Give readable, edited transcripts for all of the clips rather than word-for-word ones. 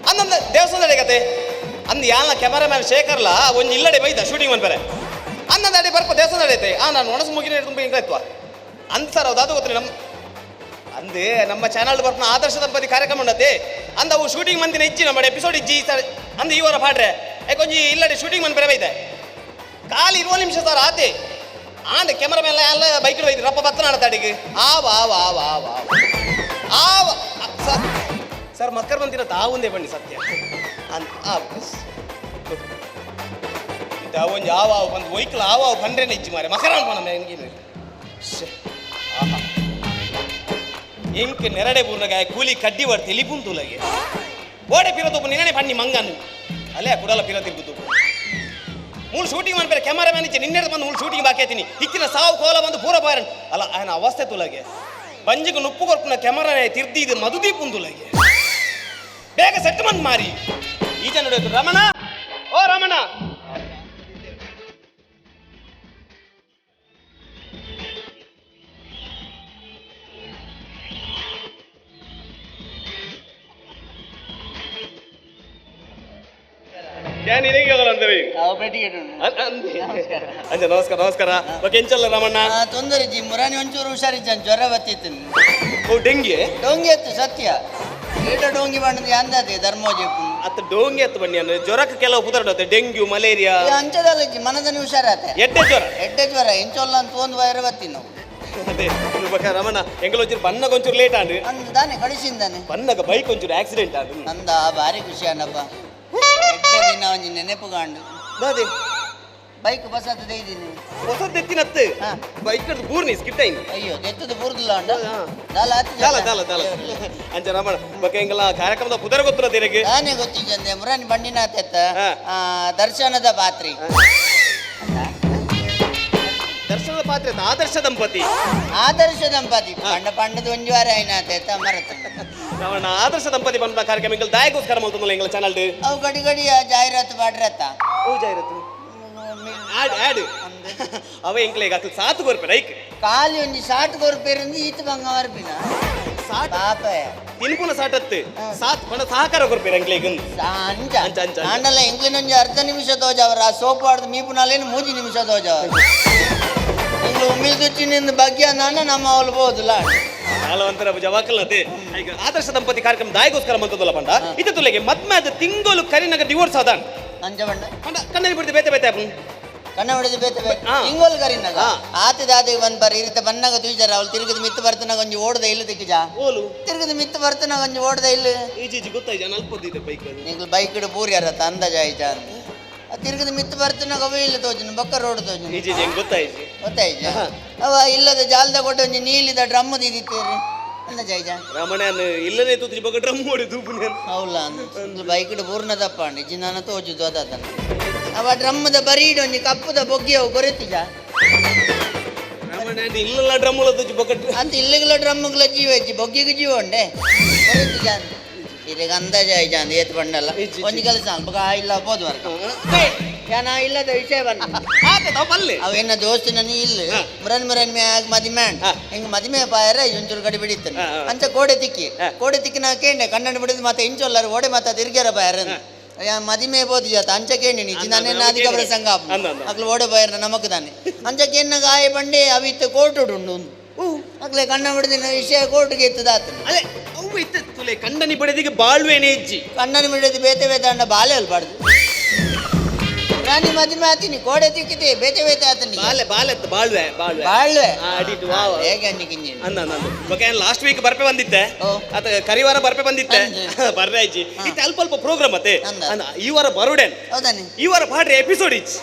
ಅಂದಂದು ದೇವಸ್ಥಾನದ ಕತೆ ಅಂದ್ ಯಾಲ ಕ್ಯಾಮರಾಮ್ಯಾನ್ ಶೇಖರ್ಲ ಒಂದು ಇಲ್ಲಡೆ ಬೈದ ಶೂಟಿಂಗ್ ಮನ್ಪರೆ ಅಂದಂದು ಅಡಿ ಬರ್ಪ ದೇವಸ್ಥಾನ ಐತೆ ನಾನು ಒಣಸು ಮುಗಿನ ತುಂಬ ಹಿಂಗಾಯ್ತು ಅಂದ್ ಸರ್ ಹೌದು ಅದು ಗೊತ್ತಿಲ್ಲ ಅಂದೇ ನಮ್ಮ ಚಾನಲ್ ಬರ್ಪನ ಆದರ್ಶ ದಂಪತಿ ಕಾರ್ಯಕ್ರಮ ಉಂಡತೆ ಅಂದ ಅವು ಶೂಟಿಂಗ್ ಮಂದಿನ ಇಜ್ಜಿ ನಮ್ಮ ಎಪಿಸೋಡ್ ಇಜ್ಜಿ ಸರ್ ಅಂದ ಇವರ ಪಾಡ್ರೆ ಯಾಕೊಂಜಿ ಇಲ್ಲಡೆ ಶೂಟಿಂಗ್ ಮನ್ಪರೆ ಬೈದೆ ಖಾಲಿ 20 ನಿಮಿಷ ಸರ್ ಆತೆ ಆಂಡ ಕ್ಯಾಮರಾಮ್ಯಾನ್ ಎಲ್ಲ ಬೈಕ್ ಬೈದ್ರಿ ರಪ್ಪ ಬತ್ತನ ಆಡತಾಡಿಗೆ ಆವ ಸರ್ ಮಕ್ಕರ್ ಬಂದಿರ ತಾವುಂದೇ ಬನ್ನಿ ಸತ್ಯ ಒಂಜಿ ಆವ ಬಂದು ಒಯ್ಕಲ್ ಆವ ಬಂದ್ರೇನೆ ಇಜ್ಜಿ ಮಾರೆ ಮಕರ ಅನ್ಪೋಣ ಹೆಂಗಿನ ಆಹಾ ಎಂಕ್ ನೆರಡೆ ಪೂರ್ಣಗಾಯ ಕೂಲಿ ಕಡ್ಡಿ ಬರ್ ತಿಳಿಪುಂತುಲಗೆ ಓಡೆ ಪಿರತುಪ್ಪು ನಿಗಣೆ ಪಣ್ಣಿ ಮಂಗನು ಅಲ್ಲೇ ಕುಡಲ ಪಿರ ತಿರುಗುತ್ತು ಮೂಳು ಶೂಟಿಂಗ್ ಮಾಡ್ಬೇರೆ ಕ್ಯಾಮರಾಮ್ಯಾನ್ ಇಚ್ಚೆ ನಿನ್ನೆ ಬಂದು ಮೂಳು ಶೂಟಿಂಗ್ ಬಾಕೇತೀನಿ ಇಕ್ಕಿನ ಸಾವು ಕೋಲ ಬಂದು ಪೂರ ಬಾರನ್ ಅಲ್ಲ ఆయన ಅವಸ್ಥೆ ತುಲಗೆ ಬಂಜಿಗೆ ನುಪ್ಪು ಕೊರ್ಪುನ ಕ್ಯಾಮರಾ ತಿರ್ದಿದ್ದು ಮದುದೀಪುಂದುಲಗೆ ಬೇಗ ಸೆಟ್ ಮಂದ್ ಮಾರಿ ಈಜ ನೋಡೋದು ರಮಣ ಓ ರಮಣ ನಮಸ್ಕಾರ ನಮಸ್ಕಾರ ಎಂಚಲ್ಲ ರಮಣ್ಣ ತೊಂದರೆ ಜಿ ಮುರಾನಿ ಒಂಚೂರು ಹುಷಾರಿದ್ದ ಜ್ವರ ಬತ್ತಿತ್ತು ಓ ಡೆಂಗಿ ಡೋಂಗಿ ಎತ್ತು ಸತ್ಯ ಈಟ ಡೋಂಗಿ ಬಂಡದ ಅಂದದೆ ಧರ್ಮೋಜಿ ಅತ್ತ ಡೋಂಗಿ ಎತ್ತು ಬನ್ನಿ ಅಂದ್ರೆ ಜ್ವರಕ್ಕೆ ಕೆಲವು ಪುದರ್ಡತ್ತೆ ಡೆಂಗ್ಯೂ ಮಲೇರಿಯಾ ಅಂಚದಲ್ಲ ಜಿ ಮನದನಿ ಹುಷಾರಾತೆ ಎಡ್ಡೆ ಜ್ವರ ಎಂಚೊಲ್ಲ ಅಂತ ಒಂದು ವೈರ ಬತ್ತಿ ನಾವು ಅದೇ ರಮಣ ಎಂಗಳೊಂಚೂರು ಬನ್ನಗ ಒಂಚೂರು ಲೇಟ್ ಆಡು ಅಂದಾನೆ ಕಳಿಸಿಂದಾನೆ ಬನ್ನಗ ಬೈಕ್ ಒಂಚೂರು ಆಕ್ಸಿಡೆಂಟ್ ಆಡು ಅಂದ ಭಾರಿ ಖುಷಿ ಅನ್ನಪ್ಪ ಎಡ್ಡೆ ದಿನ ಒಂಜಿ ನೆನೆಪು ಕಾಂಡು ಅದೇ ಬೈಕ್ ಬಸ್ ಹತ್ತದೆ ಇದ್ದೀನಿ ಹೊಸದ್ ಎತ್ತಿನತ್ತು ಬೈಕ್ ಬೂರ್ನಿ ಸ್ಕಿಟ್ ಆಯ್ತು ಅಯ್ಯೋ ಎತ್ತದು ಬೂರ್ದಿಲ್ಲ ಅಂಡ ಅಂಚ ರಮಣ ಬಗ್ಗೆ ಹಿಂಗೆಲ್ಲ ಕಾರ್ಯಕ್ರಮದ ಪುದರ ಗೊತ್ತಿಲ್ಲ ತೆರೆಗೆ ನಾನೇ ಗೊತ್ತಿದ್ದೆ ಮುರಾನಿ ಬಂಡಿನ ತೆತ್ತ ದರ್ಶನದ ಪಾತ್ರಿ ದರ್ಶನದ ಪಾತ್ರೆ ಆದರ್ಶ ದಂಪತಿ ಪಂಡದ ಒಂಜಿ ವಾರ ಆಯ್ನ ತೆತ್ತ ಮರತ ರಮಣ ಆದರ್ಶ ದಂಪತಿ ಬಂದ ಕಾರ್ಯಕ್ರಮ ಹಿಂಗೆ ದಾಯಗೋಸ್ಕರ ಮಾಡ್ತಂದಲ್ಲ ಹಿಂಗಳ ಚಾನಲ್ ಅವು ಗಡಿ ಗಡಿ ಜಾಹೀರಾತು ಬಾಡ್ರತ್ತ ಓ ಜಾಹೀರಾತು ಆಡ್ ಅವ ಎಂಕ್ಲೆ ಈಗ ಸಾತು ಕೊರ್ಪೆ ರೈಕ್ ಕಾಲಿ ಒಂಜಿ ಸಾಟ್ ಕೊರ್ಪೇರಂದು ಈತ ಬಂಗ ವರ್ಪಿನ ಸಾಟ್ ಪಾಪ ತಿನ್ಪುನ ಸಾಟತ್ತು ಸಾತ್ ಪಂಡ ಸಹಕಾರ ಕೊರ್ಪೇರ ಎಂಕ್ಲೆ ಈಗ ಅಂಚ ಅಂಚ ನಾನಲ್ಲ ಎಂಕ್ಲಿನೊಂಜಿ ಅರ್ಧ ನಿಮಿಷ ತೋಜವರ ಆ ಸೋಪ್ ಆಡ್ದು ಮೀಪುನಾಲೇನು 3 ನಿಮಿಷ ತೋಜವರ ಇಂಗ್ಲು ಉಮ್ಮಿಲ್ ದುಚ್ಚಿನಿಂದ ಬಗ್ಗೆ ನಾನು ನಮ್ಮ ಅವಳು ಬೋದಿಲ್ಲ ಒಂಥರ ಜವಾಕಲ್ನತೆ ಈಗ ಆದರ್ಶ ದಂಪತಿ ಕಾರ್ಯಕ್ರಮ ದಾಯಗೋಸ್ಕರ ಮಂತದಲ್ಲ ಪಂಡ ಇದು ತುಲೆಗೆ ಮದ್ಮೆ ಆದ ತಿಂಗಳು ಕರಿನಗ ಡಿವೋರ್ಸ್ ಆದ ಅಂಚ ಬಂಡ ಪಂಡ ಕಣ್ಣಲ್ಲಿ ಬಿಡ್ದು ಬೇತೆ ಬೇತೆ ಅಪ್ಪು ಕಣ್ಣ ಹೊಡೆದು ಬೇತೆ ಬೇತೆ ತಿಂಗೋಲ್ ಕರಿನಗ ಆತಿದಾದಿಗೆ ಬಂದ್ ಬರ ಇರಿತ ಬಣ್ಣಗ ತುಯ್ಜಾರ ಅವಳು ತಿರುಗದ ಮಿತ್ತು ಬರ್ತನಾಗ ಒಂಜಿ ಓಡದ ಇಲ್ಲ ತಿಕ್ಕಿಜ ಓಲು ತಿರುಗದ ಮಿತ್ತು ಬರ್ತನಾಗ ಒಂಜಿ ಓಡದ ಇಲ್ಲ ಈಜಿ ಗೊತ್ತಾಯ್ಜ ನಲ್ಪೊದ್ದಿದೆ ಬೈಕ್ ನಿಂಗ್ಲು ಬೈಕ್ ಇಡು ಪೂರಿ ಅರತ್ತ ಅಂದಾಜ ಆಯ್ತಾ ತಿರುಗದ ಮಿತ್ತು ಬರ್ತನಾಗ ಅವ ಇಲ್ಲ ತೋಜನ ಬಕ್ಕ ರೋಡ್ ತೋಜನ ಈಜಿ ಹೆಂಗ್ ಗೊತ್ತಾಯ್ಜ ಅವ ಇಲ್ಲದ ಜಾಲದ ಕೊಟ್ಟು ಒಂಜಿ ನೀಲಿದ ಡ್ರಮ್ ದಿದಿತ್ತೇರಿ ಅಂದಾಜ ಆಯ್ತಾ ರಮಣನ್ ಇಲ್ಲನೇ ತೂತಿ ಬಕ್ಕ ಡ್ರಮ್ ಓಡಿ ದೂಪುನೆ ಹೌಲ್ಲ ಅಂದ್ ಬೈಕ್ ಇಡು ಪೂರ್ಣ ತಪ್ಪಂಡಿ ಜಿನಾನ ತೋಜುದು ಅದನ್ನ ಅವ ಡ್ರಮ್ಮದ ಬರೀಡ್ ಒಂಜಿ ಕಪ್ಪುದ ಬೊಗ್ಗಿ ಅವು ಗೊರೆತಿಜ ರಮಣನ್ ಇಲ್ಲಲ್ಲ ಡ್ರಮ್ ತುಜಿ ಬಕ್ಕ ಅಂತ ಇಲ್ಲಿಗಲ ಡ್ರಮ್ಗಳ ಜೀವ ಇಜ್ಜಿ ಬೊಗ್ಗಿಗೆ ಜೀವ ಉಂಡೆ ಗೊರೆತಿಜ ಈಗ ಅಂದಾಜ ಆಯ್ತಾ ಅಂದ ಏತ್ ಬಂಡಲ್ಲ ಒಂಜಿ ಕೆಲಸ ಅಲ್ಪ ಇಲ್ಲ ಹೋದ್ ವರ್ಗ ಯಾನ ಇಲ್ಲದ ವಿಷಯ ಬಂದ ಅವೇನ ದೋಸ್ತಿನ ನೀ ಇಲ್ಲ ಮುರನ್ ಮ್ಯಾಗ ಮದಿಮೆ ಹಿಂಗ ಮದಿಮೆ ಪಾಯರ ಒಂಚೂರು ಗಡಿ ಬಿಡಿತಾನೆ ಅಂಚ ಕೋಡೆ ತಿಕ್ಕಿ ನಾ ಕೇಂಡೆ ಕಣ್ಣನ್ನು ಬಿಡಿದ್ ಮತ್ತೆ ಇಂಚೊಲ್ಲರು ಓಡೆ ಮತ್ತೆ ತಿರ್ಗ್ಯಾರ ಪಾಯರ ಮದಿಮೆ ಬೋದು ಜಾತ ಅಂಚಕೇಂಡಿ ನಿಜ ನಾನೇ ನಾದಿಕ ಪ್ರಸಂಗ ಅಕ್ಲು ಓಡೆ ಪಾಯರ ನಮಕ್ ತಾನೆ ಅಂಚಕೇನ ಗಾಯ ಬಂಡೆ ಅವಿತ್ತು ಕೋರ್ಟ್ ಉಂಡು ಅಕ್ಲೆ ಕಣ್ಣ ಬಿಡಿದಿನ ವಿಷಯ ಕೋರ್ಟ್ಗೆ ಎತ್ತದಾತ ಕಣ್ಣನಿ ಬಡಿದಿಗೆ ಬಾಳ್ವೇನೆ ಇಜ್ಜಿ ಕಣ್ಣನಿ ಬಿಡಿದು ಬೇತೆ ಬೇತೆ ಅಂಡ ಬಾಳೆ ಅಲ್ಬಾರ್ದು ರಾಣಿ ಮದುವೆ ಆತೀನಿ ಕೋಡೆ ತಿಕ್ಕಿದೆ ಬೇತೆ ಬೇತೆ ಆತನಿ ಬಾಳ್ವೆ ಅಡಿಟು ಹೇಗೆ ಅನ್ನಿಕಿಂಜಿ ಬಗ್ಗೆ ಲಾಸ್ಟ್ ವೀಕ್ ಬರ್ಪೆ ಬಂದಿತ್ತೆ ಅತ ಕರಿವಾರ ಬರ್ಪೆ ಬಂದಿತ್ತೆ ಬರ್ರೆ ಆಯ್ಜಿ ಇತ್ತೆ ಅಲ್ಪ ಅಲ್ಪ ಪ್ರೋಗ್ರಾಮ್ ಅತ್ತೆ ಈ ವಾರ ಬರುಡೇನ್ ಹೌದಾನಿ ಈ ವಾರ ಪಾಡ್ರೆ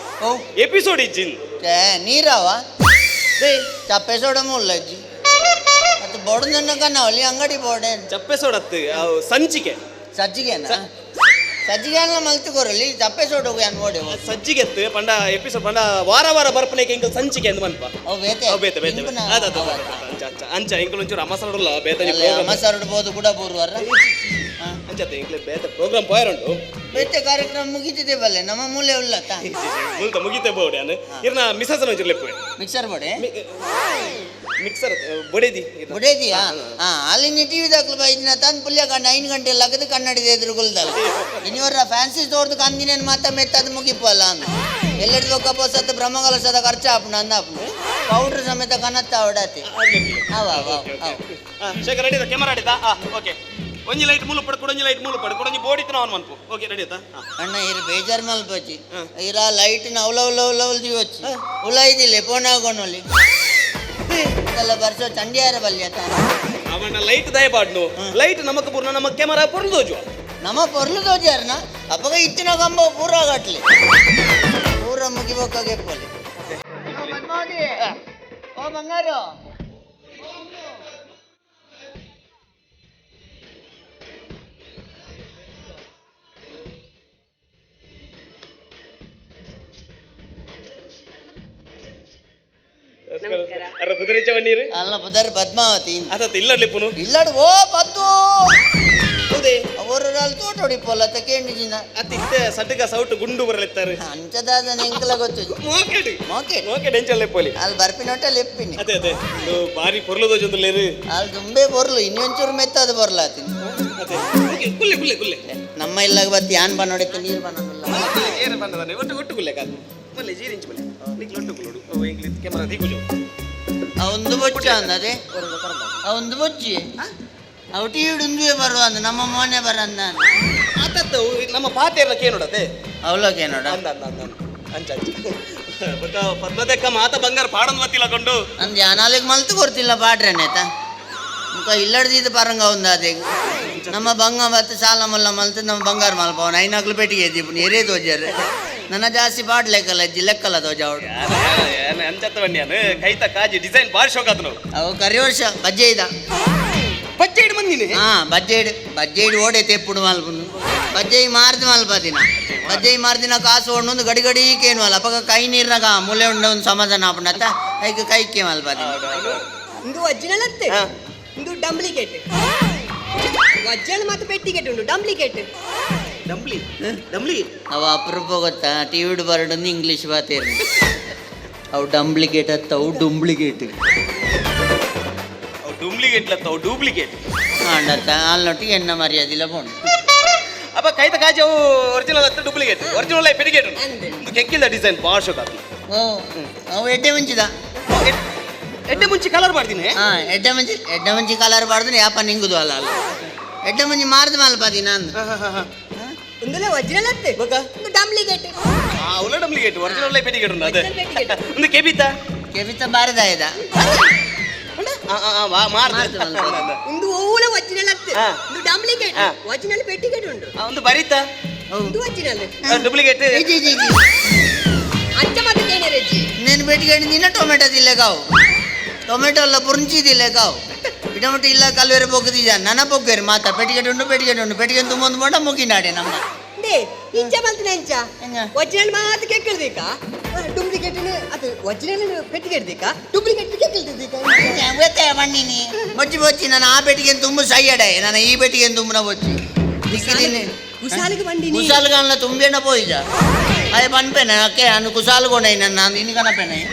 ಎಪಿಸೋಡ್ ಇಜ್ಜಿನ್ ನೀರಾವ ಚಪ್ಪೆಸೋಡ ಮುಲ್ಲ ಅಜ್ಜಿ ಅದು ಬೋಡನ್ನ ಕನ್ನವಲ್ಲಿ ಅಂಗಡಿ ಬೋರ್ಡೆ ಚಪ್ಪೆಸೋಡ ಸಂಚಿಕೆ ಸಜ್ಜಿಗೆ ಮಲ್ತುಕೋರಲ್ಲಿ ಚಪ್ಪೆಸೋಡ ಹೋಗಿ ನೋಡಿ ಸಜ್ಜಿಗೆ ಪಂಡ ಎಪಿಸೋಡ್ ಪಂಡ ವಾರ ಬರ್ಪನೆಗೆ ಇಂಕಲ್ ಸಂಚಿಕೆ ಎಂದು ಮನ್ಪ ಬೇತೆ ಅಂಚ ಇಂಕಲ್ ಒಂಚೂರು ಅಮಸರಲ್ಲ ಬೇತೆ ಅಮಸರಡ್ಬೋದು ಕೂಡ ಬೋರ್ವಾರ ಅಂಚತ್ತೆ ಇಂಕಲ್ ಬೇತೆ ಪ್ರೋಗ್ರಾಮ್ ಪೋಯರುಂಟು ಬೇತೆ ಕಾರ್ಯಕ್ರಮ ಮುಗಿತಿದೆ ಬಲ್ಲೆ ನಮ್ಮ ಮೂಲೆ ಉಲ್ಲ ಮುಗಿತೆ ಬೋಡೆ ಇರ್ನ ಮಿಸಸ್ ಒಂಚೂರು ಲೆಪ್ಪು ಮಿಕ್ಸರ್ ಬೋಡೆ ಮಿಕ್ಸರ್ ಬೊಡೆದಿ ಬುಡೇದಿಯಾ ಅಲ್ಲಿ ಟಿವಿ ದಾಖಲು ಬೈದಿನ ತಂದು ಪುಲ್ಯ ಕಂಡು 5 ಗಂಟೆ ಲಗದು ಕನ್ನಡಿದ ಎದುರುಗುಲ್ದಲ್ಲ ಇನ್ನಿವರ ಫ್ಯಾನ್ಸಿ ತೋರ್ದು ಕಂದಿನೇನು ಮಾತ ಮೆತ್ತದು ಮುಗಿಪಲ್ಲ ಅಂದ ಎಲ್ಲೆಡ್ದು ಒಕ್ಕಪ್ಪ ಸತ್ತು ಬ್ರಹ್ಮಗಲ ಸದ ಖರ್ಚು ಆಪಣ ಅಂದ ಆಪಣ ಪೌಡ್ರ್ ಸಮೇತ ಕನ್ನತ್ತ ಅವಡಾತಿ ಶೇಖರ್ ರೆಡಿ ಕ್ಯಾಮರಾ ಅಡಿತಾ ಓಕೆ ಒಂಜಿ ಲೈಟ್ ಮೂಲು ಪಡ್ಕೊಡು ಒಂಜಿ ಲೈಟ್ ಮೂಲು ಪಡ್ಕೊಡು ಒಂಜಿ ಬೋಡಿತ್ತು ನಾವು ಮನ್ಪು ಓಕೆ ರೆಡಿ ಆಯ್ತಾ ಅಣ್ಣ ಇರು ಬೇಜಾರು ಮಲ್ಪಚ್ಚಿ ಇರ ಲೈಟ್ನ ಅವಲವಲವಲವಲ್ದಿ వచ్చి ಉಲಾಯ್ದಿಲ್ಲ ಫೋನ್ ಆಗೋಣಲ್ಲಿ ಇದೆಲ್ಲ ಬರ್ಸೋ ಚಂಡಿಯಾರ ಬಲ್ಲಿ ಆತ ಅವನ ಲೈಟ್ ದಯಪಾಡ್ನು ಲೈಟ್ ನಮಕ್ ಪೂರ್ಣ ನಮ್ಮ ಕ್ಯಾಮರಾ ಪೊರ್ಲೋಜು ನಮ್ಮ ಪೊರ್ಲು ತೋಜಾರನ ಅಪ್ಪಗ ಇತ್ತಿನ ಕಂಬ ಪೂರ ಗಟ್ಲಿ ಪೂರ ಮುಗಿಬೇಕಾಗೆ ಪೊಲಿ ಓ ಬಂಗಾರು ಅರ ಕುದುರೆ ಚವನ್ನೀರು ಅಲ್ಲ ಪುದರ್ ಪದ್ಮಾವತಿ ಅದತ್ತು ಇಲ್ಲಡ್ಲಿ ಪುನು ಇಲ್ಲಡು ಓ ಪದ್ದು ಹೌದೇ ಅವರು ತೋಟ ಹೊಡಿಪಲ್ಲ ತಕೇಂಡಿಜಿನ ಅತ್ತಿತ್ತೆ ಸಡ್ಡುಗ ಸೌಟು ಗುಂಡು ಬರಲಿತ್ತಾರೆ ಅಂಚದಾದ ನೆಂಕಲ ಗೊತ್ತು ಮೋಕೆಡು ಓಕೆ ಮೋಕೆಡ್ ಎಂಚಲ್ಲೇ ಪೋಲಿ ಅಲ್ಲಿ ಬರ್ಪಿನೊಟ್ಟಲ್ಲಿ ಎಪ್ಪಿನಿ ಅದೇ ಅದೇ ಇದು ಬಾರಿ ಪೊರ್ಲೋದು ಜೊಂದುಲೇರು ಅಲ್ಲಿ ತುಂಬೆ ಬರ್ಲು ಇನ್ನೊಂಚೂರು ಮೆತ್ತದು ಬರ್ಲಾತೀನಿ ಅದೇ ಕುಲ್ಲೆ ಕುಲ್ಲೆ ಕುಲ್ಲೆ ನಮ್ಮ ಇಲ್ಲಾಗ ಬತ್ತಿ ಯಾನ್ ಬಣ್ಣ ಹೊಡಿತೆ ನೀರು ಬಣ್ಣಲ್ಲ ಏರ ಬಂದದಾನೆ ಒಟ್ಟು ಒಟ್ಟು ಕುಲ್ಲೆ ಕಾದು ಮಲ್ಲೆ ಜೀರಿಂಚು ಬಲೆ ನಿಕ್ ಲೊಟ್ಟು ಕುಲ್ಲೋಡು ಓ ಇಂಗ್ಲಿಷ್ ಕ್ಯಾಮರಾ ದಿಗುಜು ಅವಂದು ಬೊಚ್ಚ ಅಂದದೆ ಅವಂದು ಬೊಚ್ಚಿ ಅವಟಿ ಹಿಡಿದುವೆ ಬರುವ ಅಂದ ನಮ್ಮ ಮೋನೆ ಬರಂದ ಆತತ್ತು ನಮ್ಮ ಪಾತೆರ್ನ ಕೇನೋಡತೆ ಅವಲೋಕೆ ನೋಡ ಅಂದ ಅಂದ ಅಂದ ಅಂಚ ಅಂಚ ಬಟ್ ಪದ್ಮದಕ್ಕ ಮಾತ ಬಂಗಾರ ಪಾಡೊಂದು ಬತ್ತಿಲ್ಲ ಕೊಂಡು ಅಂದ್ ಯಾನಾಲಿಗೆ ಮಲ್ತು ಕೊಡ್ತಿಲ್ಲ ಪಾಡ್ರೇನೇತ ಮುಖ ಇಲ್ಲಡ್ದಿದ್ದು ಪರಂಗ ಒಂದ ಅದೇ ನಮ್ಮ ಬಂಗ ಬತ್ತು ಸಾಲ ಮಲ್ಲ ಮಲ್ತು ನಮ್ಮ ಬಂಗಾರ ಮಲ್ಪವನ 5 ಪೆಟ್ಟಿಗೆ ಇದ್ದೀವಿ ನೀರೇ ತೋಜಾರೆ ನನ್ನ ಜಾಸ್ತಿ ಪಾಡ್ಲೆಕ್ಕಲ್ಲ ಅಜ್ಜಿ ಲೆಕ್ಕಲ್ಲ ತೋಜ ಅವಳು ಅಂಚತ್ತ ಬನ್ನಿಯಾನು ಕೈತ ಕಾಜಿ ಡಿಸೈನ್ ಬಾರಿ ಶೋಕಾತ್ ನಾವು ಅವು ಕರಿ ವರ್ಷ ಬಜ್ಜೆ ಇದ ಬಜ್ಜೆ ಇಡ್ ಬಂದಿನಿ ಬಜ್ಜೆ ಓಡೆ ತೆಪ್ಪುಡು ಮಲ್ಪುನು ಬಜ್ಜೆ ಮಾರ್ದು ಮಲ್ಪದಿನ ಬಜ್ಜೆ ಮಾರ್ದಿನ ಕಾಸು ಒಣ್ಣೊಂದು ಗಡಿ ಗಡಿಕೇನು ಅಲ್ಲ ಅಪ್ಪಗ ಕೈ ನೀರ್ನಾಗ ಮುಲೆ ಉಂಡ ಒಂದು ಸಮಾಧಾನ ಆಪಣತ್ತ ಐಕ ಕೈಕೆ ಮಲ್ಪದಿನ ಇಂದು ಒರಿಜಿನಲ್ ಅತ್ತೆ ಇಂದು ಡಂಪ್ಲಿಕೇಟ್ ಒರಿಜಿನಲ್ ಮತ್ತು ಪೆಟ್ಟಿಗೆಟ್ ಉಂಟು ಡಂಪ್ಲಿಕೇಟ್ ಡಂಬ್ಲಿ ಡಂಬ್ಲಿ ಅವ ಅಪರೂಪ ಗೊತ್ತಾ ಟಿವಿಡ್ ಬರ್ಡ್ ಇಂಗ್ಲೀಷ್ ಬಾತೇರಿ ಅವು ಡಂಪ್ಲಿಕೇಟ್ ಅತ್ತವು ಡುಂಬ್ಲಿಕೇಟ್ ಅವು ಡುಂಬ್ಲಿಕೇಟ್ ಲತ್ತವು ಡೂಪ್ಲಿಕೇಟ್ ಮಾಡತ್ತ ಅಲ್ಲೊಟ್ಟಿಗೆ ಎನ್ನ ಮರ್ಯಾದಿಲ್ಲ ಬೋಣು ಅಪ್ಪ ಕೈತ ಕಾಜಿ ಅವು ಒರಿಜಿನಲ್ ಹತ್ತ ಡೂಪ್ಲಿಕೇಟ್ ಒರಿಜಿನಲ್ ಪೆಟ್ಟಿಗೆಟ್ ಒಂದು ಕೆಕ್ಕಿಲ್ಲ ಡಿಸೈನ್ ಬಾರಿ ಶೋಕಾತ್ ಓ ಅವು ಎಡ್ಡೆ ಮುಂಚಿದ ಎಡ್ಡೆ ಮುಂಚೆ ಕಲರ್ ಮಾಡ್ತೀನಿ ಎಡ್ಡೆ ಮುಂಚಿ ಕಲರ್ ಬಾರ್ದು ಯಾಪ ನಿಂಗುದು ಅಲ್ಲ ಅಲ್ಲ ಎಡ್ಡೆ ಮುಂಚಿ ಮಾರ್ದು ಮಲ್ಪದಿ ನಾನು ಇಂದುಲ ಒರಿಜಿನಲ್ ಅತ್ತೆ ಇಂದು ಡಂಪ್ಲಿಕೇಟ್ ಅವಳ ಡೂಪ್ಲಿಕೇಟ್ ಒರಿಜಿನಲ್ ಪೆಟ್ಟಿಗೆಟ್ ಉಂಟು ಅದೇ ಒಂದು ಕೆಬಿತ ಕೆಬಿತ ಬಾರದಾಯದ ಮಾರ್ದು ಇಂದು ಓಲ ಒರಿಜಿನಲ್ ಅತ್ತೆ ಇಂದು ಡಂಪ್ಲಿಕೇಟ್ ಒರಿಜಿನಲ್ ಪೆಟ್ಟಿಗೆಟ್ ಉಂಟು ಒಂದು ಬರೀತ ಇಂದು ಒರಿಜಿನಲ್ ಡೂಪ್ಲಿಕೇಟ್ ಅಂಚ ಮತ್ತೆ ಕೇನೆ ರೆಜ್ಜಿ నేను పెట్టుకెళ్ళి నిన్న టొమాటో తిల్లేకావు టొమాటోలో పురించి తిల్లేకావు ఇటమటి ಇಲ್ಲ ಕಲ್ವೇರೆ ಬೊಗ್ಗದಿಜ ನನ್ನ ಬೊಗ್ಗೇರಿ ಮಾತ ಪೆಟ್ಟಿಗೆ ತುಂಬೊಂದು ಮೊಂಡ ಮುಗಿನಾಡೆ ನಮ್ಮ ದೇ ಇಂಚ ಮಲ್ತಿನ ಇಂಚ ಒರಿಜಿನಲ್ ಮಾತು ಕೇಳ್ದಿಕ ಡೂಪ್ಲಿಕೇಟ್ ಅದು ಒರಿಜಿನಲ್ ಪೆಟ್ಟಿಗೆಟ್ ದಿಕ ಡೂಪ್ಲಿಕೇಟ್ ಕೇಳ್ದಿಕ ಗೊತ್ತೇ ಬಣ್ಣಿನಿ ಬೊಚ್ಚಿ ನಾನು ಆ ಪೆಟ್ಟಿಗೆ ತುಂಬ ಸೈಯಡೆ ನಾನು ಈ ಪೆಟ್ಟಿಗೆ ತುಂಬನ ಬೊಚ್ಚಿ ದಿಕ್ಕಿದ್ದೀನಿ ಕುಶಾಲಿಗೆ ಬಂದಿನಿ ಕುಶಾಲ್ಗಾನ್ಲ ತುಂಬೇನ పోయిజ అదే పనిపోయినా అక్కే అను కుశాలుగొండయి నన్ను దీని కనపోయినాయి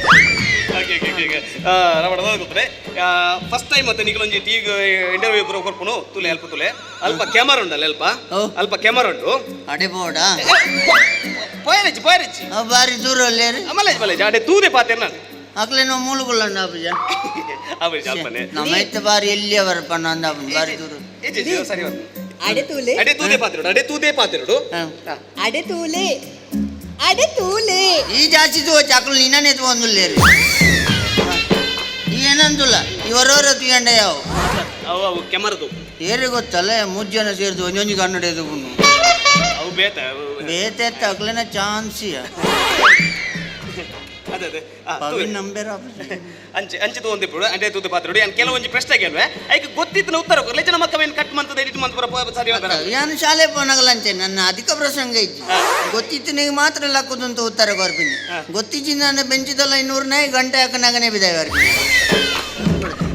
ಗೊತ್ತೇ ಫಸ್ಟ್ ಟೈಮ್ ಮತ್ತೆ ನಿಖಲೊಂಜಿ ಟಿವಿ ಇಂಟರ್ವ್ಯೂ ಕೊರ್ಪುನು ತುಲೆ ಅಲ್ಪ ತುಲೆ ಅಲ್ಪ ಕ್ಯಾಮರಾ ಉಂಡಲ್ಲ ಅಲ್ಪ ಕ್ಯಾಮರಾ ಉಂಟು ಅಡೆ ಬೋಡಾ ಪೋಯರಿಚ್ಚಿ ಬಾರಿ ದೂರ లేరు ಮಲೇಜ್ ಅಡೆ ತೂದೆ ಪಾತೆರ್ ನಾನು ಅಕ್ಲೇನೋ ಮೂಲಗುಳ್ಳಣ್ಣ ಅಪ್ಪಜ ನಮ್ಮೈತೆ ಬಾರಿ ಎಲ್ಲಿಯ ಬರ್ಪಣ್ಣ ಅಂದ ಬಾರಿ ದೂರ ಸರಿ ಅಡೆ ತೂದೆ ಪಾತೆರಡು ಅಡೆ ತೂಲೆ ಈ ಜಾಸ್ತಿ ತೋಚಿ ಅಕ್ಲು ನಿನ್ನೇ ಒಂದು లేరు ಏನಂತಲ್ಲ ಇವರವರ తీయండి ಅವು ಕ್ಯಾಮರಾದು ಏರಿ ಗೊತ್ತಲ್ಲ 3 ಜನ ಸೇರಿದು ಒಂದೊಂದು ಕನ್ನಡ ಎದುಗುನು ಅವು ಬೇತೆ ಅಕ್ಲೇನ ಚಾನ್ಸಿಯ ಅದೇ ಪವಿನ್ ನಂಬರ್ ಅಂಚೆ ತಗೊಂಡಿప్పుడు అంటే ತೂದೆ ಪಾತ್ರಡು ನಾನು ಕೆಲವೊಂದು ಪ್ರಶ್ನೆ ಕೇಳುವೆ ಐಕೆ ಗೊತ್ತಿತ್ತು ಉತ್ತರ ಕೊರ್ಲೆ ಜನ ಮಕ್ಕವೇನು ಕಟ್ ಮಾಡ್ತದೆ ಎಡಿಟ್ ಮಾಡ್ತಾರ ಸರಿ ನಾನು ಶಾಲೆ ಪೋನಗಲಂಚೆ ನನ್ನ ಅಧಿಕ ಪ್ರಸಂಗ ಇತ್ತು ಗೊತ್ತಿತ್ತು ನಿಮಗೆ ಮಾತ್ರ ಲಕ್ಕುದಂತ ಉತ್ತರ ಕೊರ್ಪಿನಿ ಗೊತ್ತಿಚ್ಚಿ ನಾನು ಬೆಂಚಿದಲ್ಲ 200 ಗಂಟೆ ಹಾಕನಾಗನೇ ಬಿದ್ದಾವೆ ಅವ್ರಿಗೆ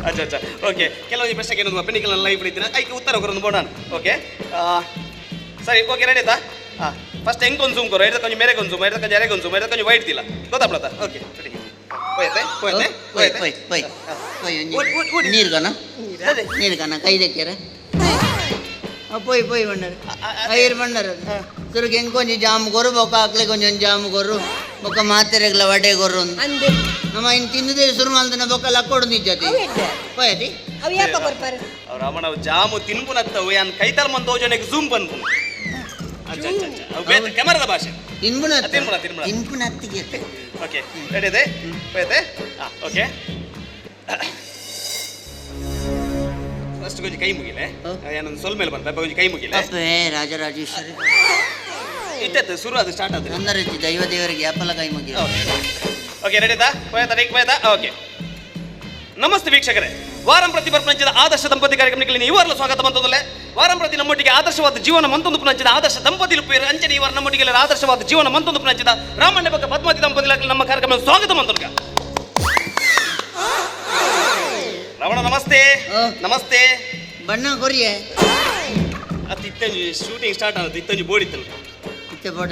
ಅಚ್ಚಾ ಓಕೆ ಕೆಲವೊಂದು ಪ್ರಶ್ನೆ ಏನದು ಪೆನಿಕಲ್ ಲೈವ್ ಇದ್ದೀನಿ ಐಕೆ ಉತ್ತರ ಕೊರೊಂದು ಬೋಡಾನ್ ಓಕೆ ಸರಿ ಓಕೆ ರೆಡಿ ಆಯ್ತಾ ಫಸ್ಟ್ ಹೆಂಗೆ ಕನ್ಸೂಮ್ ಕೊರೋ ಕೊಂಚ ಮೇರೆ ಕನ್ಸೂಮ್ ಕೊಂಚ ಯಾರೇ ಕನ್ಸೂಮ್ ಕೊಂಚ ವೈಟ್ ತಿಲ್ಲ ಗೊತ್ತಾಗ್ಲತ್ತ ಓಕೆ ರೆಡಿ ನೀರು ಕಣ ನೀರು ಕಣ ಕೈದಕ್ಕೆರ పోయి పన్నారు ఐరు పన్నారు సురుకు ఇంకొంచెం జాము కొర్రు ఒక ఆకలి కొంచెం జాము కొర్రు ఒక మాత్రెగల వడే కొర్రు ಅಂದೆ ನಮ್ಮ ಇನ್ನು ತಿಂದಿದೆ ಶುರು ಮಾಡ್ತಾನೆ ಬೊಕ್ಕ ಲಕ್ಕೋಡು ನಿಜತಿ పోయతి ಅವು ಯಾಕ ಬರ್ಪಾರ ರಮಣ ಜಾಮು ತಿನ್ಪುನತ್ತವು ಯಾನ್ ಕೈತಲ್ ಮಂದ್ ತೋಜನೆಗೆ ಜೂಮ್ ಬಂದ್ಪು ಕ್ಯಾಮರಾದ ಭಾಷೆ ತಿನ್ಪುನ ತಿನ್ಪುನ ತಿನ್ಪುನತ್ತಿಗೆ ಓಕೆ ರೆಡಿ ಇದೆ ಹೋಯ್ತೆ ಓಕೆ ಫಸ್ಟ್ ಕೊಂಚ ಕೈ ಮುಗಿಲೆ ಏನೊಂದು ಸ್ವಲ್ಪ ಮೇಲೆ ಬಂದ ಕೊಂಚ ಕೈ ಮುಗಿಲೆ ಅಪ್ಪೇ ರಾಜರಾಜೇಶ್ವರಿ ಇತ್ತೆ ಶುರು ಅದು ಸ್ಟಾರ್ಟ್ ಆದ್ರೆ ಅಂದರ ದೈವ ದೇವರಿಗೆ ಅಪ್ಪಲ ಕೈ ಮುಗಿ ಓಕೆ ರೆಡಿ ತಾ ಹೋಯ್ತಾ ಓಕೆ ನಮಸ್ತೆ ವೀಕ್ಷಕರೇ ವಾರಂ ಪ್ರತಿ ಬರ್ಪಂಚದ ಆದರ್ಶ ದಂಪತಿ ಕಾರ್ಯಕ್ರಮಕ್ಕೆ ನೀವರೆಲ್ಲ ಸ್ವಾಗತ ಮಂತದಲ್ಲೇ ವಾರಂ ಪ್ರತಿ ನಮ್ಮೊಟ್ಟಿಗೆ ಆದರ್ಶವಾದ ಜೀವನ ಮಂತೊಂದು ಪುನಂಚಿದ ಆದರ್ಶ ದಂಪತಿಲು ಪೇರು ಅಂಚನೆ ಇವರು ನಮ್ಮೊಟ್ಟಿಗೆ ಆದರ್ಶವಾದ ಜೀವನ ಮಂತೊಂದು ಪುನಂಚಿದ ರಾಮಣ್ಣ ಬಗ್ಗೆ ಪದ್ಮಾವತಿ ದಂಪತಿ ನಮ್ಮ ಕಾರ್ಯಕ್ರಮ ಸ್ವಾಗತ ಮಂತೊಂದು ರಮಣ ನಮಸ್ತೆ ನಮಸ್ತೆ ಬಣ್ಣ ಕೊರಿಯೆ ಅದು ಇತ್ತಂಜಿ ಶೂಟಿಂಗ್ ಸ್ಟಾರ್ಟ್ ಆಗುತ್ತೆ ಇತ್ತಂಜಿ ಬೋಡಿತ್ತಲ್ಲ ಇತ್ತೆ ಬೋಡ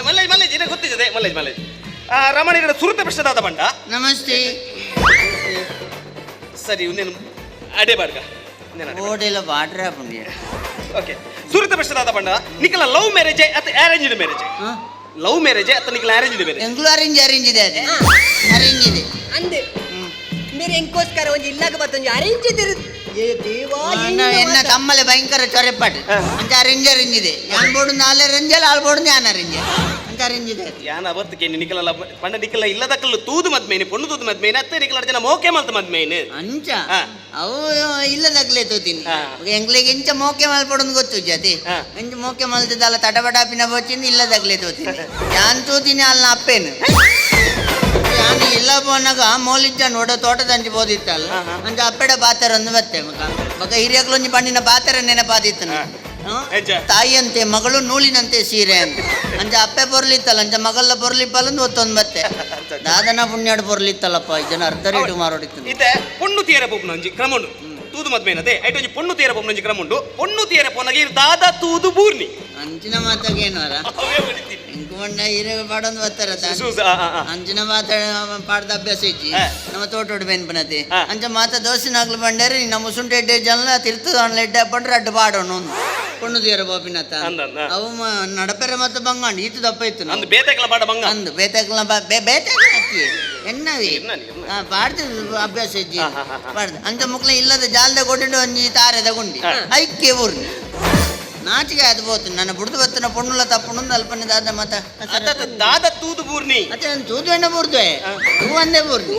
ಮಲ್ಲೇಜ್ ಇದೆ ಗೊತ್ತಿದೆ ಮಲ್ಲೇಜ್ ರಮಣ ಎರಡು ಸುರತ ಪ್ರಶ್ನದಾದ ಬಂಡ ನಮಸ್ತೆ ಸರಿ ಇನ್ನೇನು ಅಡೆ ಬಾಡ್ಗ ಓಡೆಲ್ಲ ಬಾಡ್ರ ಪುಣ್ಯ ಓಕೆ ಸುರತ ಪ್ರಶ್ನದಾದ ಬಂಡ ನಿಖಲ ಲವ್ ಮ್ಯಾರೇಜ್ ಅಥವಾ ಅರೇಂಜ್ಡ್ ಮ್ಯಾರೇಜ್ ಲವ್ ಮ್ಯಾರೇಜ್ ಅಥವಾ ನಿಖಲ ಅರೇಂಜ್ಡ್ ಮ್ಯಾರೇಜ್ ಎಂಗ್ಲೂ ಅರೇಂಜ್ ಇದೆ ಅದು ಅರೇಂಜ್ ಇದೆ ಅಂದೆ మీరు ఇంకోస్కర ಒಂಜಿ ಇಲ್ಲಾಗ ಬತ್ತೊಂಜಿ ಅರೇಂಜ್ ಇದ್ದಿರು ಏ ದೇವಾ ಎನ್ನ ತಮ್ಮಲೆ ಭಯಂಕರ ಚೊರೆಪಾಡು ಅಂತ ಅರೇಂಜ್ ಇದೆ ಯಾನ್ ಬೋಡು ನಾಳೆ ರಂಜಲ್ ಆಳ್ ಬೋಡು ಯಾನ್ ಅರೇಂಜ್ ಅಂತ ಅರೇಂಜ್ ಇದೆ ಯಾನ ಅವತ್ತಿಗೆ ನಿಖಲ ಪಂಡ ನಿಖಲ ಇಲ್ಲದಕ್ಕಲ್ಲ ತೂದು ಮದ್ಮೇನೆ ಪೊಣ್ಣು ತೂದು ಮದ್ಮೇನೆ ಅತ್ತೆ ನಿಖಲ ಜನ ಮೋಕೆ ಮಲ್ತ ಮದ್ಮೇನೆ ಅಂಚ ಅವು ಇಲ್ಲದಕ್ಲೆ ತೋತೀನಿ ಎಂಗ್ಲಿಗೆ ಇಂಚ ಮೋಕೆ ಮಲ್ಪಡೋದು ಗೊತ್ತು ಜತಿ ಇಂಚ ಮೋಕೆ ಮಲ್ತದಲ್ಲ ತಡಬಡಾಪಿನ ಬೋಚಿಂದ ಇಲ್ಲದಕ್ಲೆ ತೋತೀನಿ ಯಾನ್ ತೋತೀನಿ ಅಲ್ಲ ಅಪ್ಪೇನು ನಾನು ಇಲ್ಲ ಬೋನಾಗ ಮೋಲಿಜ್ಜ ನೋಡ ತೋಟದಂಚಿ ಬೋದಿತ್ತಲ್ಲ ಅಂಚ ಅಪ್ಪೆಡ ಬಾತರ ಒಂದು ಬತ್ತೆ ಮಗ ಹಿರಿಯಗ್ಲೊಂಜಿ ಬಣ್ಣಿನ ಬಾತರ ನೆನಪಾದಿತ್ತು ತಾಯಿ ಅಂತೆ ಮಗಳು ನೂಲಿನಂತೆ ಸೀರೆ ಅಂತ ಅಂಚ ಅಪ್ಪೆ ಬೊರ್ಲಿತ್ತಲ್ಲ ಅಂಚ ಮಗಲ್ಲ ಬೊರ್ಲಿಪ್ಪಲ್ಲಂದು ಒತ್ತೊಂದು ಬತ್ತೆ ದಾದನ ಪುಣ್ಯಾಡು ಬೊರ್ಲಿತ್ತಲ್ಲಪ್ಪ ಇದನ್ನ ಅರ್ಧ ರೇಟು ಮಾರೋಡಿತ್ತು ಇತ್ತೆ ಪೊಣ್ಣು ತೀರ ಪೊಪ್ಪನಂಜಿ ಕ್ರಮುಂಡು ತೂದು ಮದ್ಮೇನದೆ ಐಟೊಂಜಿ ಪೊಣ್ಣು ತೀರ ಪೊಪ್ಪನಂಜಿ ಕ್ರಮುಂಡು ಪೊಣ್ಣು ತೀರ ಪೊನಗೆ ದಾದ ತೂದು ಬೂರ್ನಿ ಅಂಚಿನ ಮಾತಾಗೇನವರ ಇಂಕೊಂಡ ಹಿರೇ ಪಾಡೊಂದು ಬರ್ತಾರ ಅಂಚಿನ ಮಾತಾಡ ಪಾಡ್ದ ಅಭ್ಯಾಸ ಇಜ್ಜಿ ನಮ್ಮ ತೋಟೋಡು ಬೆನ್ಪನತಿ ಅಂಚ ಮಾತ ದೋಸಿನಾಗ್ಲು ಬಂಡೇರಿ ನಮ್ಮ ಸುಂಟೆ ಎಡ್ಡೆ ಜನ ತಿರ್ತದ ಎಡ್ಡೆ ಪಂಡ್ರೆ ಅಡ್ಡು ಪಾಡೋಣ ಪೊಣ್ಣು ತೀರ ಬೋಪಿನತ್ತ ಅವು ನಡಪೆರ ಮತ್ತೆ ಬಂಗಾಂಡ್ ಈತು ದಪ್ಪ ಇತ್ತು ಅಂದು ಬೇತೆಕಲ ಪಾಡ ಬಂಗ ಅಂದು ಬೇತೆಕಲ ಬೇತೆಕಲ ಹಾಕಿ ಎನ್ನವಿ ಪಾಡ್ದು ಅಭ್ಯಾಸ ಇಜ್ಜಿ ಪಾಡ್ದು ಅಂಚ ಮುಕ್ಲ ಇಲ್ಲದ ಜಾಲದ ಕೊಟ್ಟಿಟ್ಟು ಒಂಜಿ ತಾರೆದ ಗುಂಡಿ ಐಕ್ಯ ಊರ್ನಿ ನಾಚಿಕೆ ಅದು ಬೋತು ನನ್ನ ಬುಡ್ದು ಬತ್ತನ ಪೊಣ್ಣುಲ ತಪ್ಪುಂಡು ಅಲ್ಪನೆ ದಾದ ಮತ ದಾದ ತೂದು ಬೂರ್ನಿ ಅತ್ತೆ ನಾನು ತೂದು ಎಣ್ಣೆ ಬೂರ್ದೆ ತೂ ಒಂದೇ ಬೂರ್ನಿ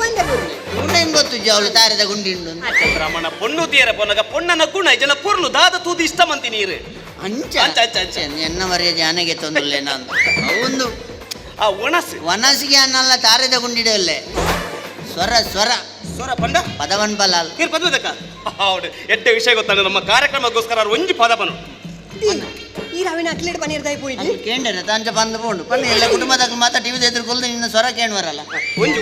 ಪುಣ್ಯ ಗೊತ್ತು ಅವಳು ತಾರೆದ ಗುಂಡಿಂಡು ರಮಣ ಪೊಣ್ಣು ತೀರ ಪೊನಗ ಪೊಣ್ಣನ ಗುಣ ಜನ ಪೊರ್ಲು ದಾದ ತೂದು ಇಷ್ಟ ಮಂತಿ ನೀರು ಅಂಚ ಎನ್ನ ಮರೆಯ ಜಾನಗೆ ತೊಂದರಲೆ ನಾನು ಅವೊಂದು ಆ ಒಣಸು ವನಸಿಗೆ ಅನ್ನಲ್ಲ ತಾರೆದ ಗುಂಡಿಡಲ್ಲೇ ಸ್ವರ ಸ್ವರ ಸ್ವರ ಪಂಡ ಪದವನ್ ಬಲಾಲ್ ನೀರು ಪದವದಕ್ಕ ಹೌದು ಎಡ್ಡೆ ವಿಷಯ ಗೊತ್ತಾಗ ನಮ್ಮ ಕಾರ್ಯಕ್ರಮಕ್ಕೋಸ್ಕರ ಒಂಜಿ ಪದ ಬನು ಈ ರಾವಿನ ಅಕ್ಲೇಟ್ ಪನೀರ್ದಾಯಿ ಪೋಯಿತು ಕೇಂದ್ರ ತಾಂಚ ಬಂದು ಬೋಂಡು ಪನ್ನ ಎಲ್ಲ ಕುಟುಂಬದಾಗ ಮಾತಾ ಟಿವಿ ಎದುರುಕೊಳ್ದು ನಿನ್ನ ಸ್ವರ ಕೇಳುವರಲ್ಲ ಒಂಜು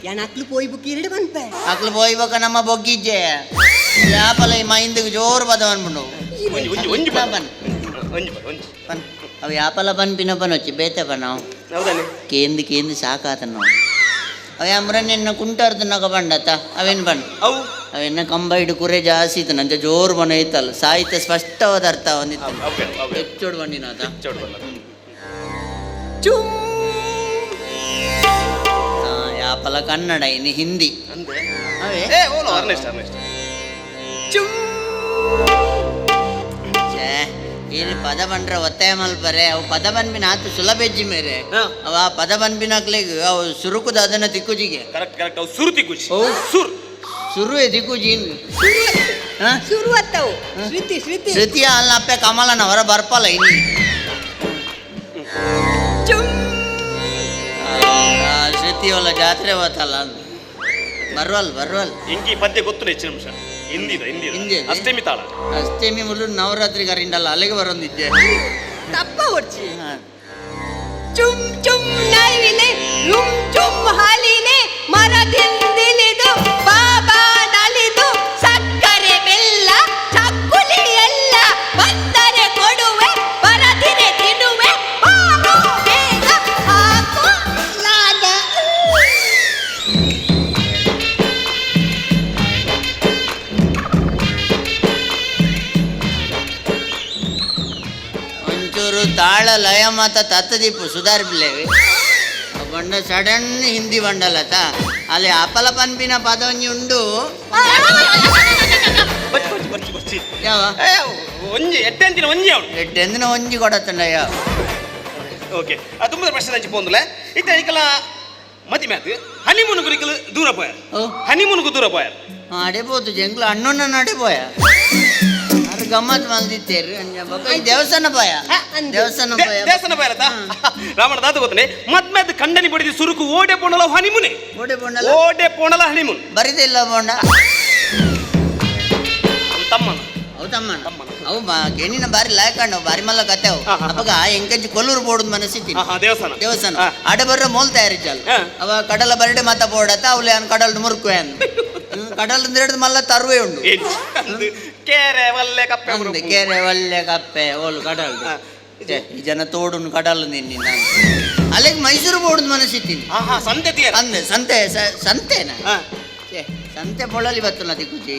ಯಾನ ಅಕ್ಲು ಪೋಯಿ ಬುಕ್ ಎರಡು ಬಂತೆ ಅಕ್ಲು ಪೋಯ್ಬೇಕ ನಮ್ಮ ಬೊಗ್ಗಿಜ್ಜೆ ಯಾಪಲ ಈ ಮೈಂದಿಗೆ ಜೋರು ಪದವನ್ ಬಂಡು ಒಂಜು ಬನ್ ಪನ್ ಅವು ಯಾಪಲ ಬನ್ ಪಿನ ಬನ್ వచ్చి ಬೇತೆ ಬನ್ ನಾವು ಹೌದಲ್ಲ ಕೇಂದಿ ಸಾಕಾತ ನಾವು ಅವ ಅಮ್ರನ್ನ ಕುಂಟಾರ್ದನಾಗ ಬಂಡತ್ತ ಅವೇನು ಬಣ್ಣ ಅವು ಅವೆನ್ನ ಕಂಬೈಡು ಕುರೆ ಜಾಸ್ತಿ ಇತ್ತು ನಂಗೆ ಜೋರು ಬಣ್ಣ ಇತ್ತಲ್ಲ ಸಾಹಿತ್ಯ ಸ್ಪಷ್ಟವಾದ ಅರ್ಥ ಒಂದಿತ್ತು ಹೆಚ್ಚೋಡು ಬಣ್ಣಿನ ಯಾಪಲ ಕನ್ನಡ ಇನ್ನು ಹಿಂದಿ ಅವೇ ಇಲ್ಲಿ ಪದ ಬಂಡ್ರೆ ಒತ್ತಾಯ ಮಲ್ಪರೆ ಅವು ಪದ ಬನ್ಬಿನ ಆತು ಸುಲಭೆಜ್ಜಿ ಮೇರೆ ಅವ ಪದ ಬನ್ಬಿನಾಕ್ಲಿಗೆ ಅವು ಸುರುಕುದ ಅದನ್ನ ತಿಕ್ಕುಜಿಗೆ ಕರೆಕ್ಟ್ ಅವು ಸುರು ತಿಕ್ಕುಜಿ ಸುರು ಸುರುವೆ ತಿಕ್ಕುಜಿ ಶುರು ಅತ್ತವು ಶ್ರುತಿ ಶ್ರುತಿಯ ಅಲ್ಲ ಅಪ್ಪೆ ಕಮಲನ ಹೊರ ಬರ್ಪಲ್ಲ ಇಲ್ಲಿ ಶ್ರುತಿ ಒಲ್ಲ ಜಾತ್ರೆ ಹೋತಲ್ಲ ಬರ್ವಲ್ ಇಂಕಿ ಪದ್ಯ ಗೊತ್ತು ಹೆಚ್ಚಿನ ನಿಮಿಷ ಹಿಂದಿ ಅಷ್ಟೇಮಿ ತಾಳ ಅಷ್ಟೇಮಿ ಮುಳ್ಳು ನವರಾತ್ರಿ ಕರಿಂಡಲ್ಲ ಅಲ್ಲಿಗೆ ಬರೋದಿದ್ದೆ ತಪ್ಪ ಹೊಡ್ಚಿ ಚುಮ್ ಚುಮ್ ನೈವಿಲೆ ರುಮ್ ಚುಮ್ ಹಾಲಿನೆ ಮರದಿಂದಿಲಿದು ಬಾಬಾ ನಲಿದು ಸಕ್ಕರೆ ಬೆಲ್ಲ ಚಕ್ಕುಲಿ ಎಲ್ಲ ಬಂದರೆ ಕೊಡುವೆ ಬರದಿರೆ ತಿನ್ನುವೆ ಬೇಗ ಹಾಕು ಲಾಗ ತಾಳ ಲಯ ಮಾತ ತತ್ತದೀಪು ಸುಧಾರಿಸಲೇವಿ ಬಂಡ ಸಡನ್ ಹಿಂದಿ ಬಂಡಲತ ಅಲ್ಲಿ ಅಪಲ ಪನ್ಪಿನ ಪದೊಂಜಿ ಉಂಡು ಯಾವ ಒಂಜಿ ಎಟ್ಟೆಂತಿನ ಒಂಜಿ ಅವಳು ಎಡ್ಡೆಂದಿನ ಒಂಜಿ ಕೊಡತ್ತಂಡ ಯಾವ ಓಕೆ ತುಂಬ ಪ್ರಶ್ನೆ ಹಂಚಿ ಪೋಂದುಲ ಇತ್ತ ಇಕಲ ಮತಿ ಮ್ಯಾತ್ ಹನಿಮೂನ್ ಗುರಿಕಲು ದೂರ ಪೋಯಾರ ಹನಿಮೂನ್ಗೂ ದೂರ ಪೋಯಾರ ಅಡೆಬೋದು ಜಂಗ್ಲ ಅಣ್ಣನ ನಡಿಬೋಯ ಅವ್ರು ಗಮ್ಮತ್ ಮಲ್ದಿತ್ತೇರು ದೇವಸ್ಥಾನ ಪೋಯ ದೇವಸ್ಥಾನ ಪೋಯ ದೇವಸ್ಥಾನ ಪೋಯಾರತ ರಾಮಣ ದಾತ ಗೊತ್ತನೆ ಮದ್ಮೇದ್ ಕಂಡನಿ ಬಡಿದಿ ಸುರುಕು ಓಡೆ ಪೋಣಲ ಹನಿಮೂನೆ ಓಡೆ ಬೋಂಡಲ ಓಡೆ ಪೋಣಲ ಹನಿಮೂನ್ ಬರಿದಿಲ್ಲ ಬೋಂಡ ತಮ್ಮನ ಅವು ತಮ್ಮನ ಅವು ಗೆಣ್ಣಿನ ಬಾರಿ ಲಾಯಕಂಡ ಬಾರಿ ಮಲ್ಲ ಕತೆ ಅವು ಅವಾಗ ಎಂಕಂಚಿ ಕೊಲ್ಲೂರು ಬೋರ್ಡ್ ಮನಸ್ಸಿತ್ತಿ ದೇವಸ್ಥಾನ ದೇವಸ್ಥಾನ ಆಡ ಬರ್ರ ಮೋಲ್ ತಯಾರಿಚ್ಚಲ್ಲ ಅವ ಕಡಲ ಬರಡೆ ಮತ್ತ ಬೋಡತ್ತ ಅವಲೆ ಅನ್ ಕಡಲ್ ಮುರುಕುವೆ ಅಂದ್ ಕಡಲ್ ಹಿಡಿದು ಮಲ್ಲ ತರುವೆ ಉಂಡು ಕೇರೆ ಒಳ್ಳೆ ಕಪ್ಪೆ ಅಂದ್ ಕೆರೆ ಒಳ್ಳೆ ಕಪ್ಪೆ ಓಲು ಕಡಲ್ ಈ ಜನ ತೋಡುನ್ ಕಡಲ್ ನಿನ್ನ ಅಲ್ಲಿಗೆ ಮೈಸೂರು ಬೋರ್ಡ್ ಮನಸ್ಸಿತ್ತೀನಿ ಸಂತೆ ಅಂದೆ ಸಂತೆ ಸಂತೆನ ಸಂತೆ ಪೊಳಲಿ ಬತ್ತಲ್ಲ ದಿಕ್ಕುಜಿ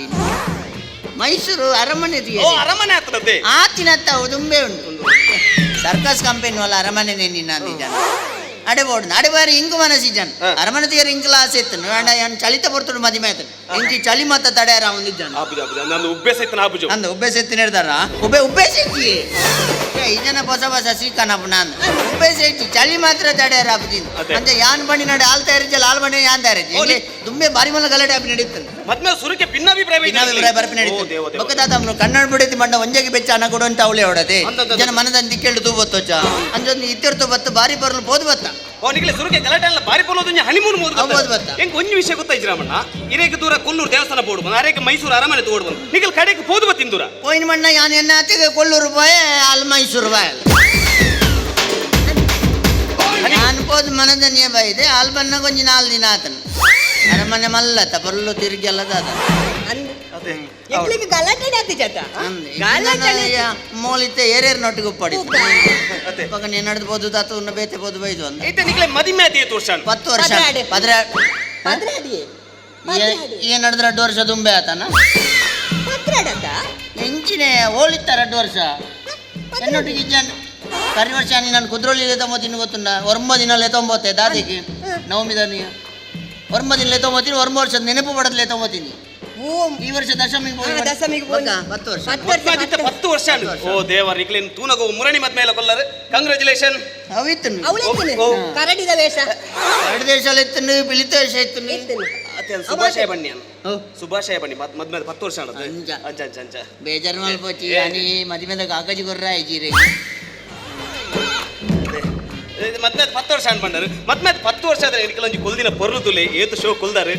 ಮೈಸೂರು ಅರಮನೆ ಅರಮನೆ ಆಗ್ತದೆ ಆತಿನತ್ತ ದುಂಬೆ ಉಂಟು ಸರ್ಕಸ್ ಕಂಪನಿ ವಲ್ಲ ಅರಮನೆ ನಿನ್ನ ಜನ ಅಡೆ ಬೋರ್ಡ್ ಅಡೆ ಬಾರಿ ಇಂಕು ಮನಸ್ಸಿ ಜನ ಅರಮನೆ ತೀರ ಇಂಕಲ ಆಸೆ ಇತ್ತು ಚಳಿತ ಬರ್ತಡು ಮದಿಮೆ ಆಯ್ತು ಇಂಕಿ ಚಳಿ ಮತ್ತ ತಡೆಯಾರ ಒಂದಿದ್ದಾನ ನಂದು ಉಬ್ಬೆ ಸೈತನ ಆಬುಜು ಅಂದ ಉಬ್ಬೆ ಸೆತ್ತಿ ನಿರ್ದಾರ ಉಬ್ಬೆ ಸೆಚ್ಚಿ ಈ ಜನ ಹೊಸ ಹೊಸ ಸೀಕನಪ್ಪ ನಾನು ಉಬ್ಬೆ ಸೆಚ್ಚಿ ಚಳಿ ಮಾತ್ರ ತಡೆಯಾರ ಆಪುದಿನ್ ಅಂತ ಯಾನ್ ಬಂಡಿ ನಡೆ ಹಾಲ್ ತಯಾರಿಜಲ್ಲ ಹಾಲ್ ಬಂಡಿ ಯಾನ್ ತಯಾರಿಜಿ ದುಂಬೆ ಬಾರಿ ಮಲ್ಲ ಗಲಾಟೆ ಆಪಿ ನಡೀತದೆ ಮತ್ತೆ ಸುರಕ್ಕೆ ಭಿನ್ನಾಭಿಪ್ರಾಯ ಬರ್ಪಿ ನಡೀತದೆ ಬೊಕ್ಕದಾತ ಕನ್ನಡ ಬಿಡತಿ ಮಂಡ ಒಂಜಾಗಿ ಬೆಚ್ಚ ಅನ್ನ ಕೊಡು ಅಂತ ಅವಳೆ ಹೊಡತೆ ಜನ ಮನದಂತ ದಿಕ್ಕೆಳ್ದು ತೂಬತ್ತೋಚ ಅಂಜೊಂದು ಇತ್ತಿರ್ತು ಬತ್ತ ಬಾರಿ ಬರಲು ಬೋದು ಬತ್ತ ನಿಖಿಲೆ ಸುರಕ್ಕೆ ಗಲಾಟೆ ಎಲ್ಲ ಬಾರಿ ಪೊಲೋದು ಹನಿಮೂನ್ ಬೋದು ಬತ್ತ ಹೆಂಗ್ ಒಂಜಿ ವಿಷಯ ಗೊತ್ತಾಯ್ತು ರಾಮಣ್ಣ ಇರೇಕ ದೂರ ಕೊಲ್ಲೂರು ದೇವಸ್ಥಾನ ಬೋರ್ಡ್ ಬಂದು ಅರೇಕ ಮೈಸೂರು ಅರಮನೆ ತೋಡ್ ಬಂದು ನಿಖಿಲ್ ಕಡೆಗೆ ಪೋದು ಬತ್ತಿನ ದೂರ పోయిన మన్న యాన్ ఎన్న అతిಗೆ కొల్లూరు పోయే ఆల్ మైసూరు పోయాలి యాన్ పోదు మనదన్య బైದೆ ఆల్ బన్న కొంచెం 4 ದಿನ ಆತನ ಅರಮನೆ ಮಲ್ಲತ ಪರ್ಲು ತಿರುಗಿ ಎಲ್ಲ ದಾದ ಎಕ್ಲಿಗೆ ಗಲಾಟೆ ಆತಿ ಜತ ಗಲಾಟೆ ಮೋಲಿತೆ ಏರೇರ್ ನೊಟ್ಟಿಗೆ ಉಪ್ಪಡಿ ಪಕ್ಕ ನೀ ನಡೆದು ತಾತು ಉನ್ನ ಬೇತೆ ಬೋದು ಬೈದು ಅಂದ ಐತೆ ನಿಖಿಲೆ ಮದಿಮೆ ಆತಿ 10 ವರ್ಷ ಪದ್ರಾಡಿ ಏನ್ ನಡೆದ್ರೆ 2 ವರ್ಷ ದುಂಬೆ ಆತನ ಪದ್ರಾಡತ ಎಂಚಿನೆ ಓಳಿತ್ತ 2 ವರ್ಷ ಎನ್ನೊಟ್ಟಿಗೆ ಜನ ಕರಿ ವರ್ಷ ನಾನು ಕುದ್ರೋಳಿ ತೊಂಬತ್ತೀನಿ ಗೊತ್ತುಂಡ ಒರ್ಮ ದಿನಲ್ಲೇ ತೊಂಬತ್ತೆ ದಾದಿಗೆ ನವಮಿದನಿ ಒರ್ಮ ದಿನಲೇ ತೊಂಬತ್ತೀನಿ ಒರ್ಮ ವರ್ಷದ ನೆನಪು ಪಡದಲೇ ತೊಂಬತ್ತೀನಿ ಈ ವರ್ಷ ದಶಮಿಗೆ 10 ವರ್ಷ 10 ವರ್ಷ ಓ ದೇವರ ನಿಖಿಲೇನ್ ತೂನಗೋ ಮುರಣಿ ಮದ್ಮೇಲೆ ಕೊಲ್ಲರು ಕಂಗ್ರಾಚುಲೇಷನ್ ಅವಿತ್ತು ಕರಡಿದ ವೇಷ 2 ದೇಶದಲ್ಲಿ ಇತ್ತು ಬಿಳಿತ ವೇಷ ಇತ್ತು ಸುಭಾಷಯ ಬನ್ನಿ ಸುಭಾಷಯ ಬನ್ನಿ ಮದ್ಮೇಲೆ 10 ವರ್ಷ ಅಂಚ ಬೇಜಾರು ಮಲ್ಪೋಚಿ ani ಮದಿಮೆದ ಕಾಕಜಿ ಗೊರ್ರ ಐಜಿರೆ ಮದ್ಮೇಲೆ 10 ವರ್ಷ ಅನ್ಕೊಂಡರು ಮದ್ಮೇಲೆ 10 ವರ್ಷ ಆದ್ರೆ ನಿಖಿಲಂಜಿ ಕೊಲ್ದಿನ ಪೊರ್ಲುತುಲೆ ಏತು ಶೋ ಕೊಲ್ದಾರೆ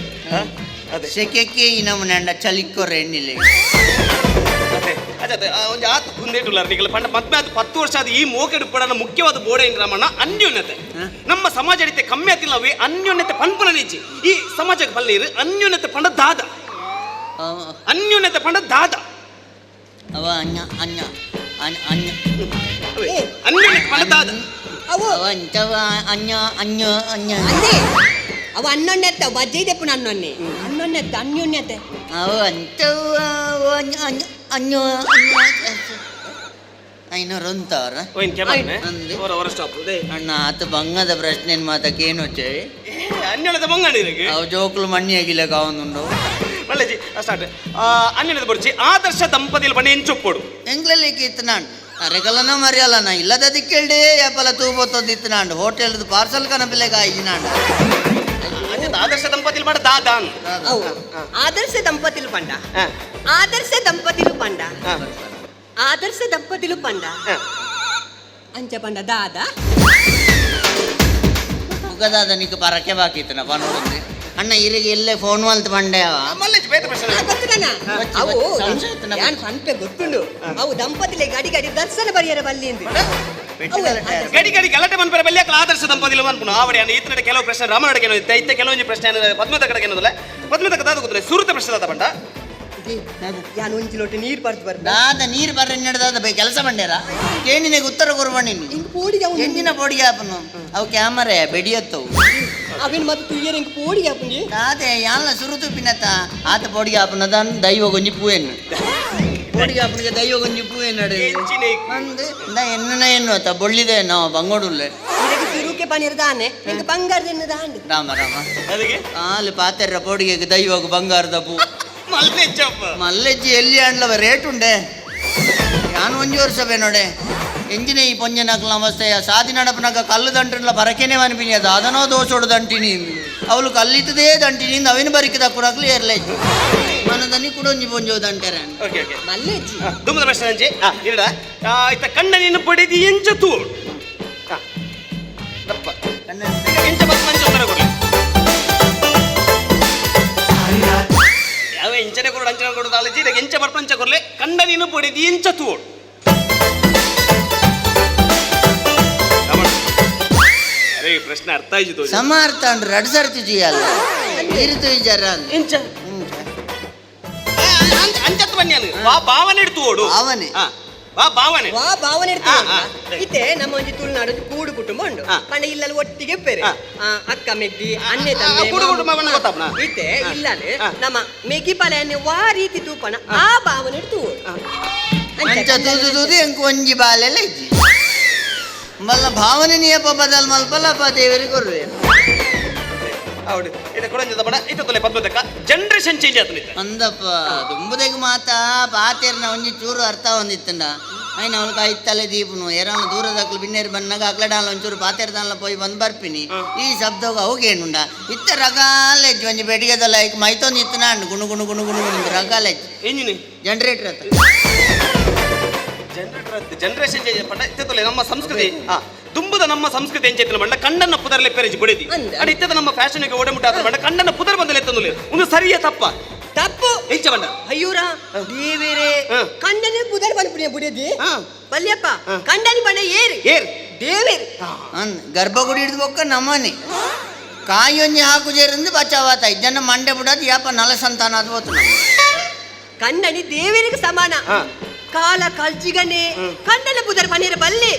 ಅದೇ ಸೆಕೆಕ್ಕೆ ಈ ನಮ್ಮನೆ ಅಂಡ ಚಲಿಕ್ಕೋರೆ ಎಣ್ಣಿಲೆ ಅದೇ ಒಂದು ಆತು ಕುಂದೇಟುಲ್ಲಾರ ನಿಖಿಲ ಪಂಡ ಮದ್ಮೇಲೆ 10 ವರ್ಷ ಆದ ಈ ಮೋಕೆಡು ಪಡನ ಮುಖ್ಯವಾದ ಬೋಡೆ ರಾಮಣ್ಣ ಅನ್ಯೋನ್ಯತೆ ನಮ್ಮ ಸಮಾಜ ರೀತಿ ಕಮ್ಮಿ ಆತಿಲ್ಲವೇ ಅನ್ಯೋನ್ಯತೆ ಪಂಪನ ನಿಚ್ಚಿ ಈ ಸಮಾಜಕ್ಕೆ ಬಲ್ಲೀರು ಅನ್ಯೋನ್ಯತೆ ಪಂಡ ದಾದ ಅನ್ಯೋನ್ಯತೆ ಪಂಡ ದಾದ ಅವ ಅನ್ಯ ಅನ್ಯ ಅನ್ಯ ಅನ್ಯೋನ್ಯತೆ ಪಂಡ ದಾದ ಅವು ಅಂಚವ ಅನ್ಯ ಅನ್ಯ ಅನ್ಯ ಅವು ಅನ್ನೊನ್ನೆತ್ತ ವಜ್ಜೈದೆಪ್ಪು ನನ್ನೊನ್ನೆ ಅನ್ನೊನ್ನೆತ್ತ ಅನ್ಯೋನ್ಯತೆ ಅವ ಅಂಚವ ಅನ್ಯ ಅನ್ಯ ಐನೂರು ಅಂತವ್ರ ಅಣ್ಣ ಆತ ಬಂಗದ ಪ್ರಶ್ನೆ ಮಾತಕ್ಕೇನು వచ్చే ಅನ್ಯನದ ಬಂಗಣಿರಗೆ ಅವು ಜೋಕುಲು ಮಣ್ಣಿ ಆಗಿಲ್ಲ ಕಾವೊಂದುಂಡು ಒಳ್ಳೆಜಿ ಸ್ಟಾರ್ಟ್ ಅನ್ಯನದ ಬರ್ಚಿ ಆದರ್ಶ ದಂಪತಿಲು ಬಣ್ಣ ಎಂಚೊಪ್ಪೋಡು ಎಂಗ್ಲಲ್ಲಿಕ್ಕೆ ಇತ್ತನಾಂಡು ಅರೆಗಲ್ಲನ ಮರಿಯಲ್ಲನ ಇಲ್ಲದ ದಿಕ್ಕೇಳ್ಡೆ ಯಾಪಲ ತೂಬೊತ್ತೊಂದಿತ್ತನಾಂಡು ಹೋಟೆಲ್ದು ಪಾರ್ಸಲ್ ಕನಪಿಲೆಗ ಐಜಿನಾಂಡು ಆದರ್ಶ ದಂಪತಿಲು ಪಂಡ ದಾದಾನ್ ఆదర్శ దంపతులు పండ ఆదర్శ దంపతులు పండ ఆదర్శ దంపతులు పండ అంచ పండ దాదా ಮುಖದಾದ ನೀಕು ಪರಕೆ ಬಾಕಿತ್ತನ ಪನ್ನೊಂದು ಅಣ್ಣ ಇರಿಗೆ ಎಲ್ಲೇ ಫೋನ್ ಮಲ್ತು ಬಂಡೆವ ಮಲ್ಲೆಜಿ ಬೇತ ಪ್ರಶ್ನೆ ಗೊತ್ತುನನ ಅವು ಯಾನ್ ಪಂಪೆ ಗೊತ್ತುಂಡು ಅವು ದಂಪತಿಲೆ ಗಡಿ ಗಡಿ ದರ್ಶನ ಬರಿಯರ ಬಲ್ಲಿ ಎಂದು ಗಡಿ ಗಡಿ ಗಲಾಟೆ ಮನ್ಪರೆ ಬಲ್ಲಿ ಆದರ್ಶ ದಂಪತಿಲು ಮನ್ಪುನು ಆವಡೆ ಅನ್ನ ಈತನಡೆ ಕೆಲವು ಪ್ರಶ್ನೆ ರಾಮನಡೆ ಕೆಲವು ಇತ್ತ ಕೆಲವೊಂದು ಪ್ರಶ್ನೆ ಪದ್ಮತ ಕಡೆ ಏನದಲ್ಲ ಪದ್ಮತ ಕದಾದ ಗೊತ್ತರೆ ಸುರುತ ಪ್ರಶ್ನೆ ದಾದ ಬಂಡ ಯಾನ್ ಒಂಜಿ ಲೋಟ ನೀರು ಬರ್ದು ಬರ್ದು ದಾದ ನೀರು ಬರ್ರೆ ನಡೆದಾದ ಕೆಲಸ ಬಂಡೇರ ಕೇಣಿನೆಗೆ ಉತ್ತರ ಕೊರ್ಬಣ್ಣಿನಿ ಎಂಜಿನ ಪೋಡಿಗೆ ಆಪನು ಅವು ಕ್ಯಾಮರೆ ಬೆಡಿಯತ್ತವು ಅವಿನ ಮತ್ತೆ ತುಯ್ಯರ್ ಇಂಕ ಪೋಡಿಗೆ ಆಪುಂಡಿ ದಾದೆ ಯಾನ್ಲ ಸುರುತು ಪಿನತ್ತ ಆತ ಪೋಡಿಗೆ ಆಪನದ ದೈವ ಗೊಂಜಿ ಪೂಯನ್ನು ಬೋಡಿಗೆ ಅಪ್ಪನಿಗೆ ದೈವ ಗೊಂಜಿ ಪೂ ಏನಾಡು ಎಂಚಿನ ಅಂದು ಎನ್ನ ಎನ್ನು ಆತ ಬೊಳ್ಳಿದೆ ನಾವು ಬಂಗೋಡುಲ್ಲೆ ಇದಕ್ಕೆ ಸುರುಕೆ ಪನೀರ್ ದಾನೆ ನಿಂಗೆ ಬಂಗಾರದ ಎಣ್ಣೆ ದಾಂಡು ರಾಮ ರಾಮ ಅದಕ್ಕೆ ಅಲ್ಲಿ ಪಾತೆರ ಬೋಡಿಗೆ ದೈವಗ ಬಂಗಾರದ ಪೂ ಮಲ್ಲೆಚ್ಚಪ್ಪ ಮಲ್ಲೆಜ್ಜಿ ಎಲ್ಲಿ ಆಂಡ್ಲವ ರೇಟ್ ಉಂಡೆ ನಾನು ಒಂಜಿ ವರ್ಷವೇ ನೋಡೆ ಎಂಜಿನ ಈ ಪೊಂಜನಕ್ಲ ಅವಸ್ಥೆಯ ಸಾದಿ ನಡಪನಾಗ ಕಲ್ಲು ದಂಟಿನ ಬರಕೆನೆ ಅನಿಪಿನಿ ಅದು ಅದನೋ ದೋಸೋಡು ದಂಟಿನಿ ಅವಳು ಕಲ್ಲಿತ್ತದೇ ದಂಟಿನಿಂದ ಅವಿನ ಬರಿಕೆ ತಕ್ಕುನಾಗ್ಲು ಏರ್ಲೆಜ್ಜಿ ಮನದನಿ ಕೂಡ ಒಂಜಿ ಪೊಂಜೋ ದಂಟೆರ ಓಕೆ ಓಕೆ ಮಲ್ಲೆಜ್ಜಿ ದುಮ್ಮದ ಪ್ರಶ್ನೆ ಅಂಜಿ ಇರಡ ಇತ್ತ ಕಣ್ಣ ನೀನು ಪಡೆದಿ ಎಂಚ ತೂಳು ದಪ್ಪ ಎಂಚ ಬಸ್ ಮಂಚ ಉತ್ತರ ಕೊಡ್ಲಿ ಯಾವ ಎಂಚನೆ ಕೊಡು ಅಂಚನೆ ಕೊಡು ತಾಳಜಿ ಇದಕ್ಕೆ ಎಂಚ ಬರ್ಪಂಚ ಕೊಡ್ಲೆ ಕಂಡ ನೀನು ಪಡೆದಿ ಎಂಚ ತೂಳು ಅರೆ ಪ್ರಶ್ನೆ ಅರ್ಥ ಆಯ್ತು ಸಮಾರ್ಥ ಅಂದ್ರೆ ರಡ್ ಸರ್ತಿ ಜಿಯಲ್ಲ ಇರುತ್ತು ಈ ಜರ ಎಂಚ ಅಂಚತ್ ಬನ್ನಿ ಅಲ್ಲ ವಾ ಭಾವನೆ ಇಡ್ತು ಓಡು ಅವನೇ ವಾ ಭಾವನೆ ವಾ ಭಾವನೆ ಇರ್ತದೆ ಇತ್ತೆ ನಮ್ಮ ಒಂಜಿ ತುಳುನಾಡು ಕೂಡು ಕುಟುಂಬ ಉಂಡು ಪಂಡ ಇಲ್ಲಲ್ಲಿ ಒಟ್ಟಿಗೆ ಬೇರೆ ಅಕ್ಕ ಮೆಗ್ಗಿ ಅಣ್ಣೆ ತಮ್ಮೆ ಕೂಡು ಕುಟುಂಬವನ್ನ ಗೊತ್ತಾಪ್ನ ಇತ್ತೆ ಇಲ್ಲಲ್ಲಿ ನಮ್ಮ ಮೆಗ್ಗಿ ಪಾಲೆಯನ್ನೇ ವಾ ರೀತಿ ತೂಪಣ ಆ ಭಾವನೆ ಇಡ್ತು ಅಂಚ ತೂದು ತೂದು ಎಂಕು ಒಂಜಿ ಬಾಲೆಲ್ಲ ಇಜ್ಜಿ ಮಲ್ಲ ಭಾವನೆ ನಿಯಪ ಬದಲ್ ಮಲ್ಪಲ್ಲಪ್ಪ ದೇವರಿಗೆ ಕೊರ್ರೆ ಹೌದು ಇದು ಕೊಡಂಜದ ಬಡ ಇದು ತೊಲೆ ಪದ್ಮದಕ್ಕ ಜನರೇಷನ್ ಚೇಂಜ್ ಆಯ್ತು ನಿಂತ ಅಂದಪ್ಪ ದುಂಬುದೆಗ್ ಮಾತಾ ಪಾತೇರ್ನ ಒಂಜಿ ಚೂರು ಅರ್ಥ ಹೊಂದಿತ್ತಂಡ ಐನ ಅವಳು ಕಾಯ್ತಲೆ ದೀಪನು ಏರಾನು ದೂರದಕ್ಲು ಬಿನ್ನೇರು ಬಂದಾಗ ಅಕ್ಲಡಾಲ ಒಂಚೂರು ಪಾತೇರ್ದಾನ್ಲ ಪೋಯಿ ಬಂದು ಬರ್ಪಿನಿ ಈ ಶಬ್ದೋಗ ಅವಾಗೇನುಂಡ ಇತ್ತ ರಗಾಲೆಜ್ಜಿ ಒಂಜಿ ಬೆಡಿಗೆದಲ್ಲ ಈಗ ಮೈತೊಂದು ಇತ್ತನ ಅಂಡು ಗುಣು ಗುಣು ಗುಣು ಗುಣು ಗುಣು ರಗಾಲೆಜ್ಜಿ ಎಂಜಿನಿ ಜನರೇಟರ್ ಹತ್ರ ಜನರೇಷನ್ ಚೇಂಜ್ ಪಂಡ ಇತ್ತ ತೊಲೆ ನಮ್ಮ ಸಂಸ್ಕೃತಿ ತುಂಬದ ನಮ್ಮ ಸಂಸ್ಕೃತಿ ಎಂಚೆತ್ತನ ಬಂಡ ಕಂಡನ್ನ ಪುದರ್ಲೆ ಪೆರೆಜಿ ಬಡಿದಿ ಅಡ ಇತ್ತದ ನಮ್ಮ ಫ್ಯಾಷನ್ಗೆ ಓಡಮುಟ್ಟ ಆತ ಬಂಡ ಕಂಡನ್ನ ಪುದರ್ ಬಂದಲೆ ಎತ್ತಂದುಲೆ ಒಂದು ಸರಿಯ ತಪ್ಪ ತಪ್ಪು ಎಂಚ ಬಂಡ ಅಯ್ಯೂರ ದೇವೇರೆ ಕಂಡನೆ ಬುದರ್ ಬಂದ್ಬಿಡಿ ಬುಡಿದಿ ಬಲ್ಯಪ್ಪ ಕಂಡನಿ ಬಂಡ ಏರಿ ಏರ್ ದೇವೇರು ಗರ್ಭಗುಡಿ ಹಿಡಿದು ಬೊಕ್ಕ ನಮ್ಮನೆ ಕಾಯಿ ಒಂಜಿ ಹಾಕುಜೇರಿಂದ ಬಚಾವಾತ ಜನ ಮಂಡೆ ಬಿಡೋದು ಯಾಪ ನಲ ಸಂತಾನ ಅದು ಹೋತು ನಮ್ಮ ಕಂಡನಿ ದೇವೇರಿಗೆ ಸಮಾನ ಕಾಲ ಕಲ್ಚಿಗನೆ ಕಂಡನ ಪುದರ್ ಪನೀರ ಬಲ್ಲೆ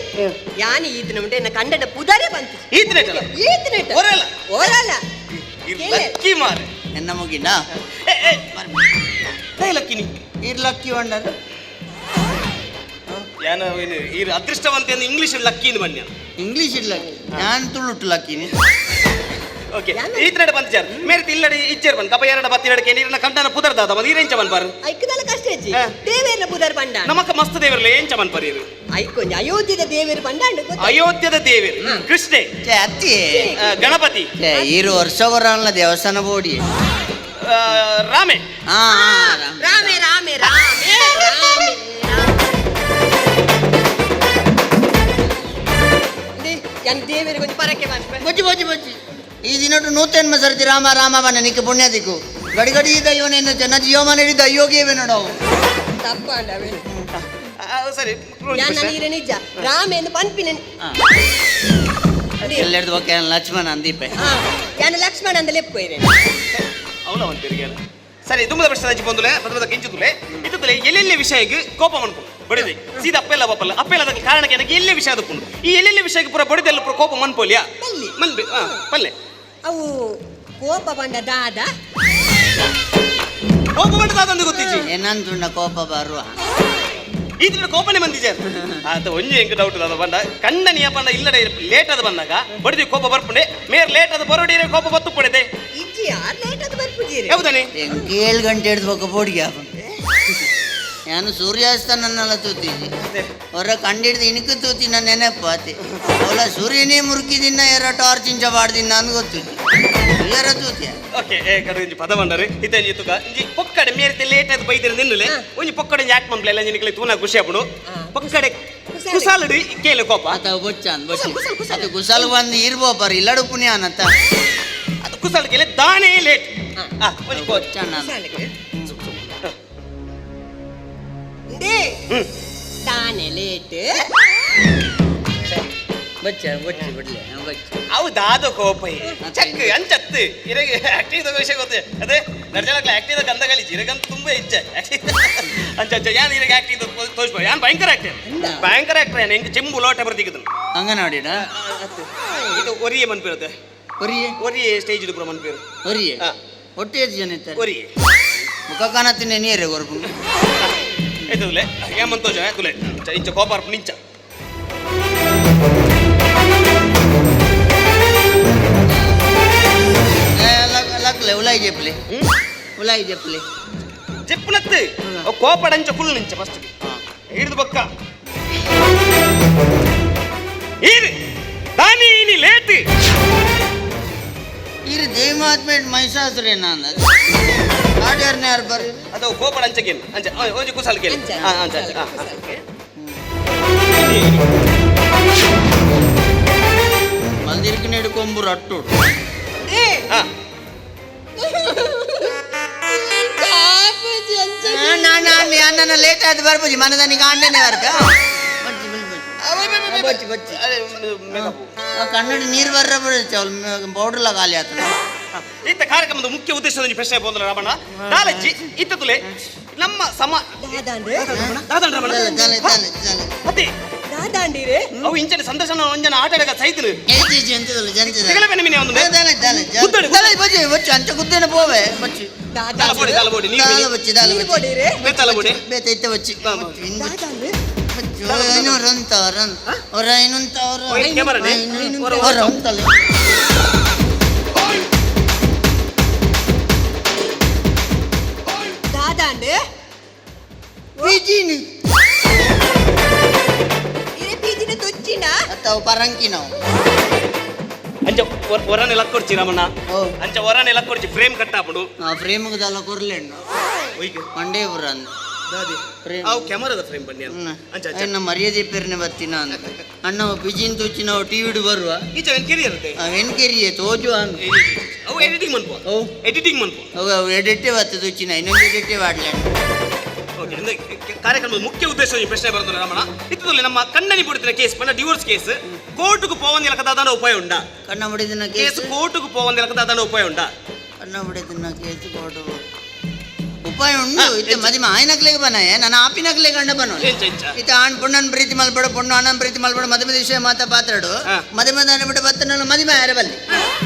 ಯಾನಿ ಈತನ ಉಂಟೆ ನ ಕಂಡನ ಪುದರೇ ಬಂತು ಈತನ ಓರಲ್ಲ ಲಕ್ಕಿ ಮಾರೆ ಎನ್ನ ಮುಗಿನ ಲಕ್ಕಿನಿ ಲಕ್ಕಿ ಒಂಡರು ಏನು ಈ ಅದೃಷ್ಟವಂತ ಇಂಗ್ಲಿಷ್ ಲಕ್ಕಿ ಬನ್ನಿ ಇಂಗ್ಲಿಷ್ ಇಲ್ಲ ನಾನು ತುಳುಟ್ಟು ಲಕ್ಕಿನಿ ಓಕೆ ಈತನಡೆ ಬಂತ ಜರ್ ಮೇರೆ ಇಲ್ಲಡೆ ಇಚ್ಚೇರ್ ಬಂತ ಕಪ ಎರಡ ಬತ್ತಿ ಎರಡಕ್ಕೆ ನೀರಿನ ಕಂಡನ ಪುದರ್ ದಾದ ಮದಿ ಎಂಚ ಬನ್ ಪಾರು ಐಕದಲ್ಲ ಕಷ್ಟ ಹೆಚ್ಚಿ ದೇವೇರ್ನ ಪುದರ್ ಬಂಡ ನಮಕ ಮಸ್ತ್ ದೇವರಲೆ ಎಂಚ ಬನ್ ಪಾರು ಐಕೊಂಜ ಅಯೋಧ್ಯದ ದೇವೇರು ಬಂಡ ಅಯೋಧ್ಯದ ದೇವೇರು ಕೃಷ್ಣೆ ಅತ್ತಿ ಗಣಪತಿ ಈರು ವರ್ಷಗೊರಲ್ಲ ದೇವಸ್ಥಾನ ಬೋಡಿ ರಾಮೆ ರಾಮೆ ರಾಮೆ ರಾಮೆ ದೇವೇರಿಗೆ ಒಂದು ಪರಕ್ಕೆ ಬಂದ ಬಜ್ಜಿ ಬಜ್ಜಿ ಬಜ್ಜಿ ಈ ದಿನ ನೂತನ ಸರ್ತಿ ರಾಮ ರಾಮ ಬನ್ನ ನಿಕ್ಕೆ ಪುಣ್ಯ ದಿಕ್ಕು ಗಡಿ ಗಡಿ ದೈವನೇನು ಜನ ಜೀವಮಾನ ಹಿಡಿದ ಅಯೋಗ್ಯವೇ ನೋಡವು ತಪ್ಪ ಅಂಡವೆ ಸರಿ ನೀರೇ ನಿಜ ರಾಮೇಂದು ಪಂಪಿನ ಎಲ್ಲೆಡ್ದು ಓಕೆ ಲಕ್ಷ್ಮಣ ಅಂದೀಪೆ ಯಾನ ಲಕ್ಷ್ಮಣ ಅಂದ ಲೆಪ್ಪೋಯ್ರೆ ಅವಲವಂತಿರಿಗೆ ಸರಿ ತುಂಬದ ಪ್ರಶ್ನೆ ಹಂಚಿ ಬಂದುಲೆ ಪದದ ಕೆಂಚುತ್ತುಲೆ ಇತ್ತುತ್ತಲೆ ಎಲ್ಲೆಲ್ಲಿ ವಿಷಯಕ್ಕೆ ಕೋಪ ಮನ್ಪು ಬಡಿದೆ ಸೀದಾ ಅಪ್ಪೆಲ್ಲ ಬಪ್ಪಲ್ಲ ಅಪ್ಪೆಲ್ಲ ಅದಕ್ಕೆ ಕಾರಣಕ್ಕೆ ನನಗೆ ಎಲ್ಲೇ ವಿಷಯ ಅದಕ್ಕುಂಡು ಈ ಎಲ್ಲೆಲ್ಲಿ ವಿಷಯಕ್ಕೆ ಪೂರ ಬಡಿದೆಲ್ಲ ಪೂರ ಕೋಪ ಮನ್ಪೋಲಿಯಾ ಮನ್ಬಿ ಪಲ್ಲೆ ಅವು ಕೋಪ ಬಂಡ ದಾದ ಕೋಪ ಬಂಡ ದಾದ ಅಂತ ಗೊತ್ತಿಜ್ಜಿ ಏನಂತುಂಡ ಕೋಪ ಬರುವ ಈ ದಿನ ಕೋಪನೆ ಬಂದಿಜ ಆತ ಒಂಜಿ ಎಂಕ್ ಡೌಟ್ ಅದ ಬಂದ ಕಂಡನಿಯ ಬಂದ ಇಲ್ಲಡೆ ಲೇಟ್ ಅದ ಬಂದಾಗ ಬಡಿದಿ ಕೋಪ ಬರ್ಪುಂಡೆ ಮೇರ್ ಲೇಟ್ ಅದ ಬರೋಡಿರೆ ಕೋಪ ಬತ್ತು ಪಡೆದೆ ಇಜ್ಜಿ ಯಾರು ಲೇಟ್ ಅದ ಬರ್ಪುಜೀರಿ ಹೌದಾನೆ 7 ಗಂಟೆ ಹಿಡಿದು ಬೋಡಿಗೆ ನಾನು ಸೂರ್ಯಾಸ್ತನನ್ನೆಲ್ಲ ತೂತಿದ್ದೆ ಹೊರ ಕಂಡಿಡ್ದು ಇಣಕು ತೂತಿ ನನ್ನ ನೆನಪಾತಿ ಅವಳ ಸೂರ್ಯನೇ ಮುರುಕಿದಿನ್ನ ಎರ ಟಾರ್ಚ್ ಇಂಚ ಬಾಡ್ದಿನ ನಾನು ಗೊತ್ತಿದ್ದು ಎರ ತೂತಿಯ ಓಕೆ ಕಡೆ ಪದ ಬಂಡರು ಇತಂಜಿ ತುಕ ಇಂಜಿ ಪೊಕ್ಕಡೆ ಮೇರ್ತೆ ಲೇಟ್ ಆದ ಬೈದಿರ ನಿನ್ನುಲೆ ಒಂಜಿ ಪೊಕ್ಕಡೆ ಯಾಕೆ ಮಂಪ್ಲೆಲ್ಲ ನಿನಗೆ ತೂನ ಖುಷಿ ಆಪುಡು ಪೊಕ್ಕಡೆ ಕುಸಾಲಡಿ ಕೇಳು ಕೋಪ ಅತ ಬೊಚ್ಚಾನ್ ಬೊಚ್ಚಿ ಅದು ಕುಸಲ್ ಬಂದು ಇರ್ಬೋಪರ್ ಇಲ್ಲಡು ಪುಣ್ಯ ಅನ್ನತ್ತ ಅದು ಕುಸಾಲ ಕೇಳಿ ದಾನೇ ಲೇಟ್ ಒಂಜಿ ಬೊಚ್ಚಾನ್ ತಾನೆ ಲೇಟ್ ಬಚ್ಚ ಬಚ್ಚಿ ಬಿಡ್ಲಿ ಬಚ್ಚಿ ಅವು ದಾದ ಕೋಪ ಚಕ್ ಅಂಚತ್ತು ಇರಗೆ ಆಕ್ಟಿಂಗ್ ವಿಷಯ ಗೊತ್ತೇ ಅದೇ ನರ್ಜಲಕ್ಲ ಆಕ್ಟಿಂಗ್ ಗಂಧ ಗಳಿಸಿ ಇರಗಂತ ತುಂಬಾ ಇಚ್ಛೆ ಅಂಚ ಯಾನ್ ಇರಗೆ ಆಕ್ಟಿಂಗ್ ತೋರಿಸ್ಬೋ ಯಾನ್ ಭಯಂಕರ ಆಕ್ಟರ್ ಯಾನ್ ಹೆಂಗೆ ಚೆಂಬು ಲೋಟ ಬರ್ತಿದ್ದನು ಹಂಗ ನೋಡಿನ ಇದು ಒರಿಯೇ ಮನ್ಪಿರುತ್ತೆ ಒರಿಯೇ ಸ್ಟೇಜ್ ಪುರ ಮನ್ಪೇರು ಒರಿಯೇ ಒಟ್ಟು ಎಷ್ಟು ಜನ ಇರ್ತಾರೆ ಒರಿಯೇ ಮುಖ ಕಾಣತ್ತಿನ ನೀರೇ ಗೊರ್ಬು ತುಲೆ ಏಮಂತೋಜ ತುಲೆ ಇಂಚ ಕೋಪಾರ ನಿಂಚ ಲಕ್ಲೆ ಉಲಾಯಿ ಜೆಪ್ಲೆ ಉಲಾಯಿ ಜೆಪ್ಲೆ ಜೆಪ್ಪನತ್ತೆ ಕೋಪಡಂಚ ಫುಲ್ ನಿಂಚ ಫಸ್ಟ್ ಹಿಡಿದು ಬಕ್ಕ ಇದು ದಾನಿ ನೀ ಲೇಟ್ ಇರು ದೇವಾತ್ಮೇಟ್ ಮೈಸಾಸುರೆ ನಾನು ಆಡ್ಯಾರ್ನ ಯಾರು ಬರ್ರಿ ಅದು ಕೋಪಡಂಚಗೇನು ಅಂಚ ಓಜಿ ಕುಸಲ್ಗೇನು ಅಂಚ ಮಲ್ದಿರ್ಕಿನ ಹಿಡ್ಕೊಂಬರು ಅಟ್ಟು ನಾನು ಲೇಟ್ ಆಯ್ತು ಬರ್ಬೋದು ಮನದನಿಗೆ ಅಂಡನೆ ವರ್ಗ ಕನ್ನಡ ನೀರು ಬರ್ರ ಪೌಡರ್ಲ ಖಾಲಿ ಆತ ಇತ್ತ ಕಾರ್ಯಕ್ರಮದ ಮುಖ್ಯ ಉದ್ದೇಶದ ಪ್ರಶ್ನೆ ಬೋಂದ್ರ ರಮಣ ನಾಲಜ್ಜಿ ಇತ್ತ ತುಲೆ ನಮ್ಮ ಮತ್ತೆ ಅವು ಇಂಚನ ಸಂದರ್ಶನ ಒಂಜನ ಆಟ ಆಡಕ ಸೈತಲು ಅಂಚ ಗುದ್ದೇನ ಪೋವೆ ತಲಬೋಡಿ ಪರಂಕಿ ನಾವು ಅಂಚ ಹೊರನೆ ಲಕ್ಕೊಡ್ಚಿ ರಮಣ್ಣ ಅಂಚ ಹೊರನೆ ಲಕ್ಕೊಡ್ಚಿ ಫ್ರೇಮ್ ಕಟ್ಟಾಪಡು ಫ್ರೇಮ್ಗೆ ದಲ್ಲ ಕೊರ್ಲೆಣ್ಣು ಮಂಡೇ ಪುರ ಅವು ಕ್ಯಾಮರಾದ ಫ್ರೇಮ್ ಬನ್ನಿ ಅಂಚ ಮರ್ಯಾದೆ ಪೇರ್ನೆ ಬತ್ತಿನ ಅಂತ ಅಣ್ಣ ಪಿಜಿನ್ ತುಚ್ಚಿ ನಾವು ಟಿವಿಡ್ ಬರುವ ಈಚ ಎನ್ಕೆರಿ ಇರುತ್ತೆ ಎನ್ಕೆರಿಯೇ ತೋಜು ಅವು ಎಡಿಟಿಂಗ್ ಮನ್ಪೋ ಎಡಿಟಿಂಗ್ ಮನ್ಪೋ ಅವು ಎಡಿಟೇ ಬತ್ತೆ ತುಚ್ಚಿನ ಇನ್ನೊಂದು ಎಡಿಟೇ ಮಾಡ್ಲಿ ಕಾರ್ಯಕ್ರಮದ ಮುಖ್ಯ ಉದ್ದೇಶ ಪ್ರಶ್ನೆ ಬರ್ತದೆ ರಮಣ ಇತ್ತದಲ್ಲಿ ನಮ್ಮ ಕಣ್ಣನಿ ಬಿಡುತ್ತಿನ ಕೇಸ್ ಪಂಡ ಡಿವೋರ್ಸ್ ಕೇಸ್ ಕೋರ್టుకు పోవందిలక దాదాన ఉపాయం ఉండా కన్న ముడిదిన కేసు కోర్టుకు పోవందిలక దాదాన ఉపాయం ఉండా కన్న ముడిదిన కేసు కోర్టు ಉಪಾಯ ಉಂಡು ಇತ್ತೆ ಮದಿಮ ಆಯ್ನಕ್ಲೆಗೆ ಬನಾಯ ನಾನು ಆಪಿನಕ್ಲೆ ಗಂಡ ಬನೋ ಇತ್ತೆ ಆಣ್ ಪುಣ್ಣನ್ ಪ್ರೀತಿ ಮಲ್ಪಡ ಪುಣ್ಣು ಅಣ್ಣನ್ ಪ್ರೀತಿ ಮಲ್ಪಡ ಮದಿಮ ವಿಷಯ ಮಾತಾ ಪಾತ್ರಾಡು ಮದಿಮ ದಾನ ಬಿಟ್ಟು ಬತ್ತ ನಾನು ಮದಿಮ ಯಾರಬಲ್ಲಿ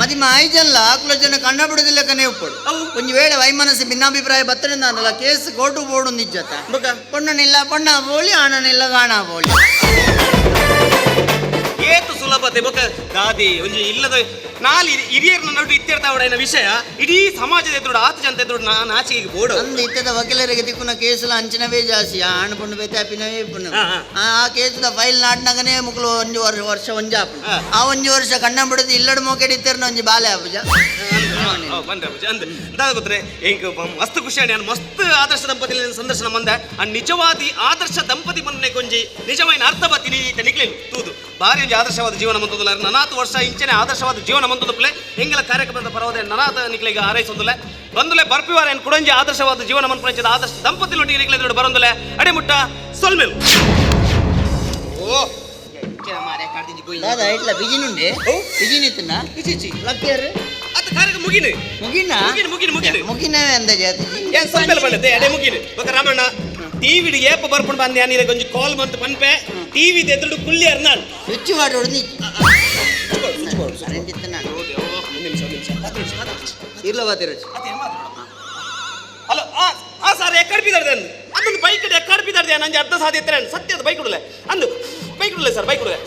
ಮದಿಮ ಆಯ್ಜಲ್ಲ ಆಕ್ಲ ಜನ ಕಣ್ಣ ಬಿಡುದಿಲ್ಲ ಕನೆ ಉಪ್ಪಡು ಒಂದು ವೇಳೆ ವೈಮನಸ್ಸು ಭಿನ್ನಾಭಿಪ್ರಾಯ ಬತ್ತನಿಂದ ಅನ್ನಲ್ಲ ಕೇಸ್ ಕೋರ್ಟು ಬೋರ್ಡು ನಿಜ್ಜತ ಪುಣ್ಣನಿಲ್ಲ ಪೊಣ್ಣ ಬೋಳಿ ಆಣನಿಲ್ಲ ಗಾಣ ಬೋಳಿ ಏತು ಸುಲಭತೆ ಬೊಕ ದಾದಿ ಒಂಜಿ ಇಲ್ಲದ ನಾಲಿ ಹಿರಿಯರನ್ನ ನಡು ಇತ್ತಿರ್ತಾವಡ ವಿಷಯ ಇಡೀ ಸಮಾಜದ ಎದುರು ಆತ ಜನತೆ ಎದುರು ನಾನು ಆಚೆಗೆ ಬೋಡು ಅಂದು ಇತ್ತದ ವಕೀಲರಿಗೆ ದಿಕ್ಕುನ ಕೇಸುಲ ಅಂಚನವೇ ಜಾಸ್ತಿ ಆಣ್ ಪುಣ್ಣು ಬೇತೆ ಅಪಿನವೇ ಪುಣ್ಣು ಆ ಕೇಸುದ ಫೈಲ್ ನಾಟ್ನಾಗನೇ ಮುಕ್ಳು ಒಂಜಿ ವರ್ಷ ಒಂಜಾಪು ಆ ಒಂಜಿ ವರ್ಷ ಕಣ್ಣ ಬಿಡದು ಇಲ್ಲಡ ಮೋಕೆಡಿತ್ತೇರ್ನ ಒಂಜಿ ಬಾಲೆ ಆಪುಜ ಬಂದ್ರೆ ಅಂದ ದಾದ ಗೊತ್ತರೆ ಹೆಂಗ್ ಮಸ್ತ್ ಖುಷಿ ನಾನು ಮಸ್ತ್ ಆದರ್ಶ ದಂಪತಿ ಸಂದರ್ಶನ ಮಂದ ಆ ನಿಜವಾದಿ ಆದರ್ಶ ದಂಪತಿ ಬಂದನೆ ಕೊಂಜಿ ನಿಜమైన ಅರ್ಥ ಬತ್ತೀನಿ ನಿಕ್ಲೇನು ತೂದು ಭಾರಿ ಒಂಜಿ ಆದರ್ಶವಾದ ಜೀವನ ಮಂತದಲ್ಲ ನನಾತು ವರ್ಷ ಇಂಚನೆ ಆದರ್ಶವಾದ ಜೀವನ ಮಂತದಪ್ಲೆ ಹೆಂಗೆಲ್ಲ ಕಾರ್ಯಕ್ರಮದ ಪರವಾದ ನನಾತ ನಿಕ್ಲಿಗೆ ಹಾರೈಸೋದಿಲ್ಲ ಬಂದುಲೆ ಬರ್ಪಿವಾರ ಏನು ಕುಡಂಜಿ ಆದರ್ಶವಾದ ಜೀವನ ಮಂತ್ರದ ಆದರ್ಶ ದಂಪತಿಲೊಟ್ಟಿಗೆ ನಿಕ್ಲೆ ಬರೋದಿಲ್ಲ ಅಡೆಮುಟ್ಟ ಸೊಲ್ಮೆಲು ಓ ದಾದಾ ಇಟ್ಲ ಬಿಜಿನುಂಡೆ ಬಿಜಿನಿತ್ತನ ಇಚಿಚಿ ಲಕ್ಕೇರ್ ಅತ ಕಾರ್ಯಕ್ರಮ ಮುಗಿನೆ ಮುಗಿನವೇ ಅಂದ ಜಾತಿ ಏನ್ ಸೊಲ್ಮೆಲು ಬಂದದೆ ಅಡೆ ಮುಗಿನೆ ಬಕ ರಾಮಣ್ಣ ಟಿವಿ ಏಪ ಬರ್ಪುಂಡು ಬಂದೆ ನೀರ ಕೊಂಚ ಕಾಲ್ ಬಂತು ಪನ್ಪೆ ಟಿವಿ ಎದುರು ಕುಲ್ಲಿ ಅರ್ನಾನ್ ಸ್ವಿಚ್ ಮಾಡೋಡು ನೀ ಕರೆಂಟ್ ಇತ್ತು ನಾನು ಇರ್ಲ ಬಾತಿರೋಜ್ ಹಲೋ ಆ ಸರ್ ಎಕ್ಕಡ ಬಿದ್ದಾರ್ದೆ ಅಂದು ಅದೊಂದು ಬೈಕ್ ಎಕ್ಕಡ ಬಿದ್ದಾರ್ದೆ ನಂಗೆ ಅರ್ಧ ಸಾಧ್ಯ ಇರ್ತಾರೆ ಸತ್ಯದ ಬೈಕ್ ಉಡಲೆ ಅಂದು ಬೈಕ್ ಉಡಲೆ ಸರ್ ಬೈಕ್ ಉಡಲೆ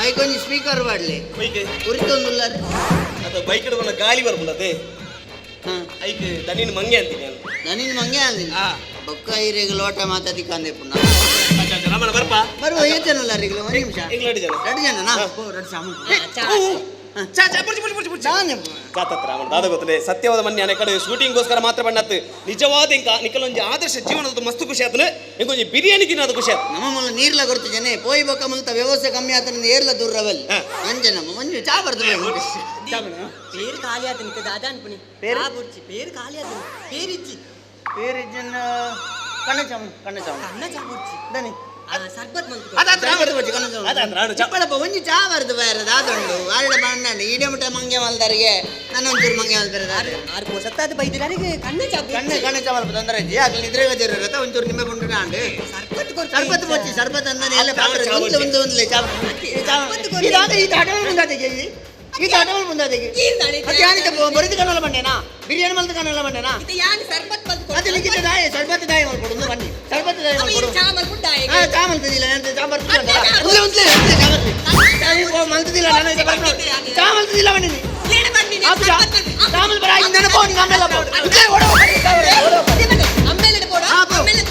ಐಕೊಂಜಿ ಸ್ಪೀಕರ್ ಮಾಡ್ಲಿ ಬೈಕ್ ಉರಿತೊಂದುಲ್ಲ ಅದು ಬೈಕ್ ಇಡುವ ಗಾಳಿ ಬರ್ಬುಂಡದೆ ಐಕ್ ದನಿನ ಮಂಗೆ ಅಂತೀನಿ ನಾನು ದನಿನ ಮಂಗೆ ಅಂದಿನಿ ಬೊಕ್ಕ ಹಿರೇಗ ಲೋಟ ಮಾತಾಡಿ ಕಾಂದೆ ಪುಣ್ಣ ರಮಣ ಬರ್ಪಾ ಬರುವ ಏತನಲ್ಲ ರೀಗಲ ಒಂದು ನಿಮಿಷ ಎರಡು ಜನ ನಾ ಎರಡು ಸಾಮಾನು ದಾದ ಗೊತ್ತಲೆ ಸತ್ಯವಾದ ಮನ್ಯ ಕಡೆ ಶೂಟಿಂಗ್ಗೋಸ್ಕರ ಮಾತ್ರ ಬಣ್ಣತ್ತು ನಿಜವಾದ ಇಂಕ ನಿಕಲೊಂಜಿ ಆದರ್ಶ ಜೀವನದ ಮಸ್ತ್ ಖುಷಿ ಆತನು ಇಂಕೊಂಜಿ ಬಿರಿಯಾನಿ ತಿನ್ನೋದು ಖುಷಿ ಆಯ್ತು ನಮ್ಮ ಮುಲ್ಲ ನೀರ್ಲ ಕೊಡ್ತು ಜನ ಪೋಯ್ ಬೊಕ್ಕ ಮುಲ್ತ ವ್ಯವಸ್ಥೆ ಕಮ್ಮಿ ಆತನ ಏರ್ಲ ದೂರವಲ್ಲಿ ಅಂಜ ನಮ್ಮ ಮಂಜು ಚಾ ಬರ್ತದೆ పేరు ఖాళీ అతను ఇంకా దాదా అనుకుని పేరు పేరు ఖాళీ అతను పేరిచ్చి పేరిజ్జన్న కన్నచాము కన్న చాబుర్చి దాని ಸರ್ಬತ್ ಚಪ್ಪಳಪ್ಪ ಒಂಜಿ ಚಾ ಬರ್ದು ಬೇರೆ ದಾದೊಂಡು ಆರಡ ಬಣ್ಣಂಡು ಈಡೆ ಮುಟ್ಟ ಮಂಗೆ ಮಲ್ದಾರಿಗೆ ನನ್ನ ಒಂಚೂರು ಮಂಗೆ ಮಲ್ತಾರೆ ಆರು ಸತ್ತಾದ ಬೈದಿರಾರಿಗೆ ಕಣ್ಣ ಚಾ ಮಲ್ಪ ತೊಂದರೆ ಅಜ್ಜಿ ಆಗ್ಲಿ ನಿದ್ರೆ ಗದಿರತ್ತ ಒಂಚೂರು ನಿಮ್ಮೆ ಬಂಡು ಆಂಡು ಸರ್ಬತ್ ಬಚ್ಚಿ ಸರ್ಬತ್ ಅಂದಾನೆ ಎಲ್ಲ ಪಾತ್ರ ಒಂದು ಚಾ ಈ ತಾಟ ಮುಂದಾತೆ ಈ ಅಟವಲ್ ಮುಂದೆ ಅದಕ್ಕೆ ಮತ್ತೆ ಯಾನಿತ ಬರಿದು ಕನ್ನಲ್ಲ ಬಂಡೇನಾ ಬಿರಿಯಾನಿ ಮಲ್ತು ಕನ್ನಲ್ಲ ಬಂಡೇನಾ ಅದು ಲಿಖಿತ ದಾಯ ಸರ್ಬತ್ ದಾಯ ಮಾಡ್ಕೊಡು ಬನ್ನಿ ಸರ್ಬತ್ ದಾಯ ಮಾಡ್ಕೊಡು ಚಾ ಮಲ್ತದಿಲ್ಲ ಸಾಂಬಾರ್ ಮಲ್ತದಿಲ್ಲ ನಾನು ಚಾ ಮಲ್ತದಿಲ್ಲ ಬನ್ನಿ ಸಾಂಬಾರ್ ಬರ ನೆನಪೋ ನಿಂಗೆ ಆಮೇಲೆ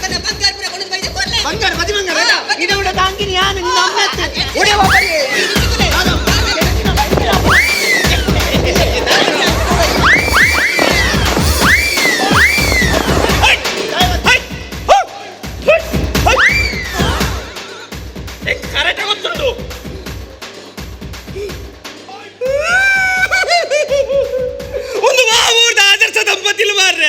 ಬಂಗಾರ ಮದಿ ಬಂಗಾರ ಇದು ಉಂಟ ತಾಂಕಿನಿ ಯಾನು ನಿನ್ನ ಅಮ್ಮ ಒಡೆಯ ಕರೆಕ್ಟ್ ಗೊತ್ತುಂಟು ಒಂದು ಆದರ್ಶ ದಂಪತಿಲು ಮಾರ್ರೆ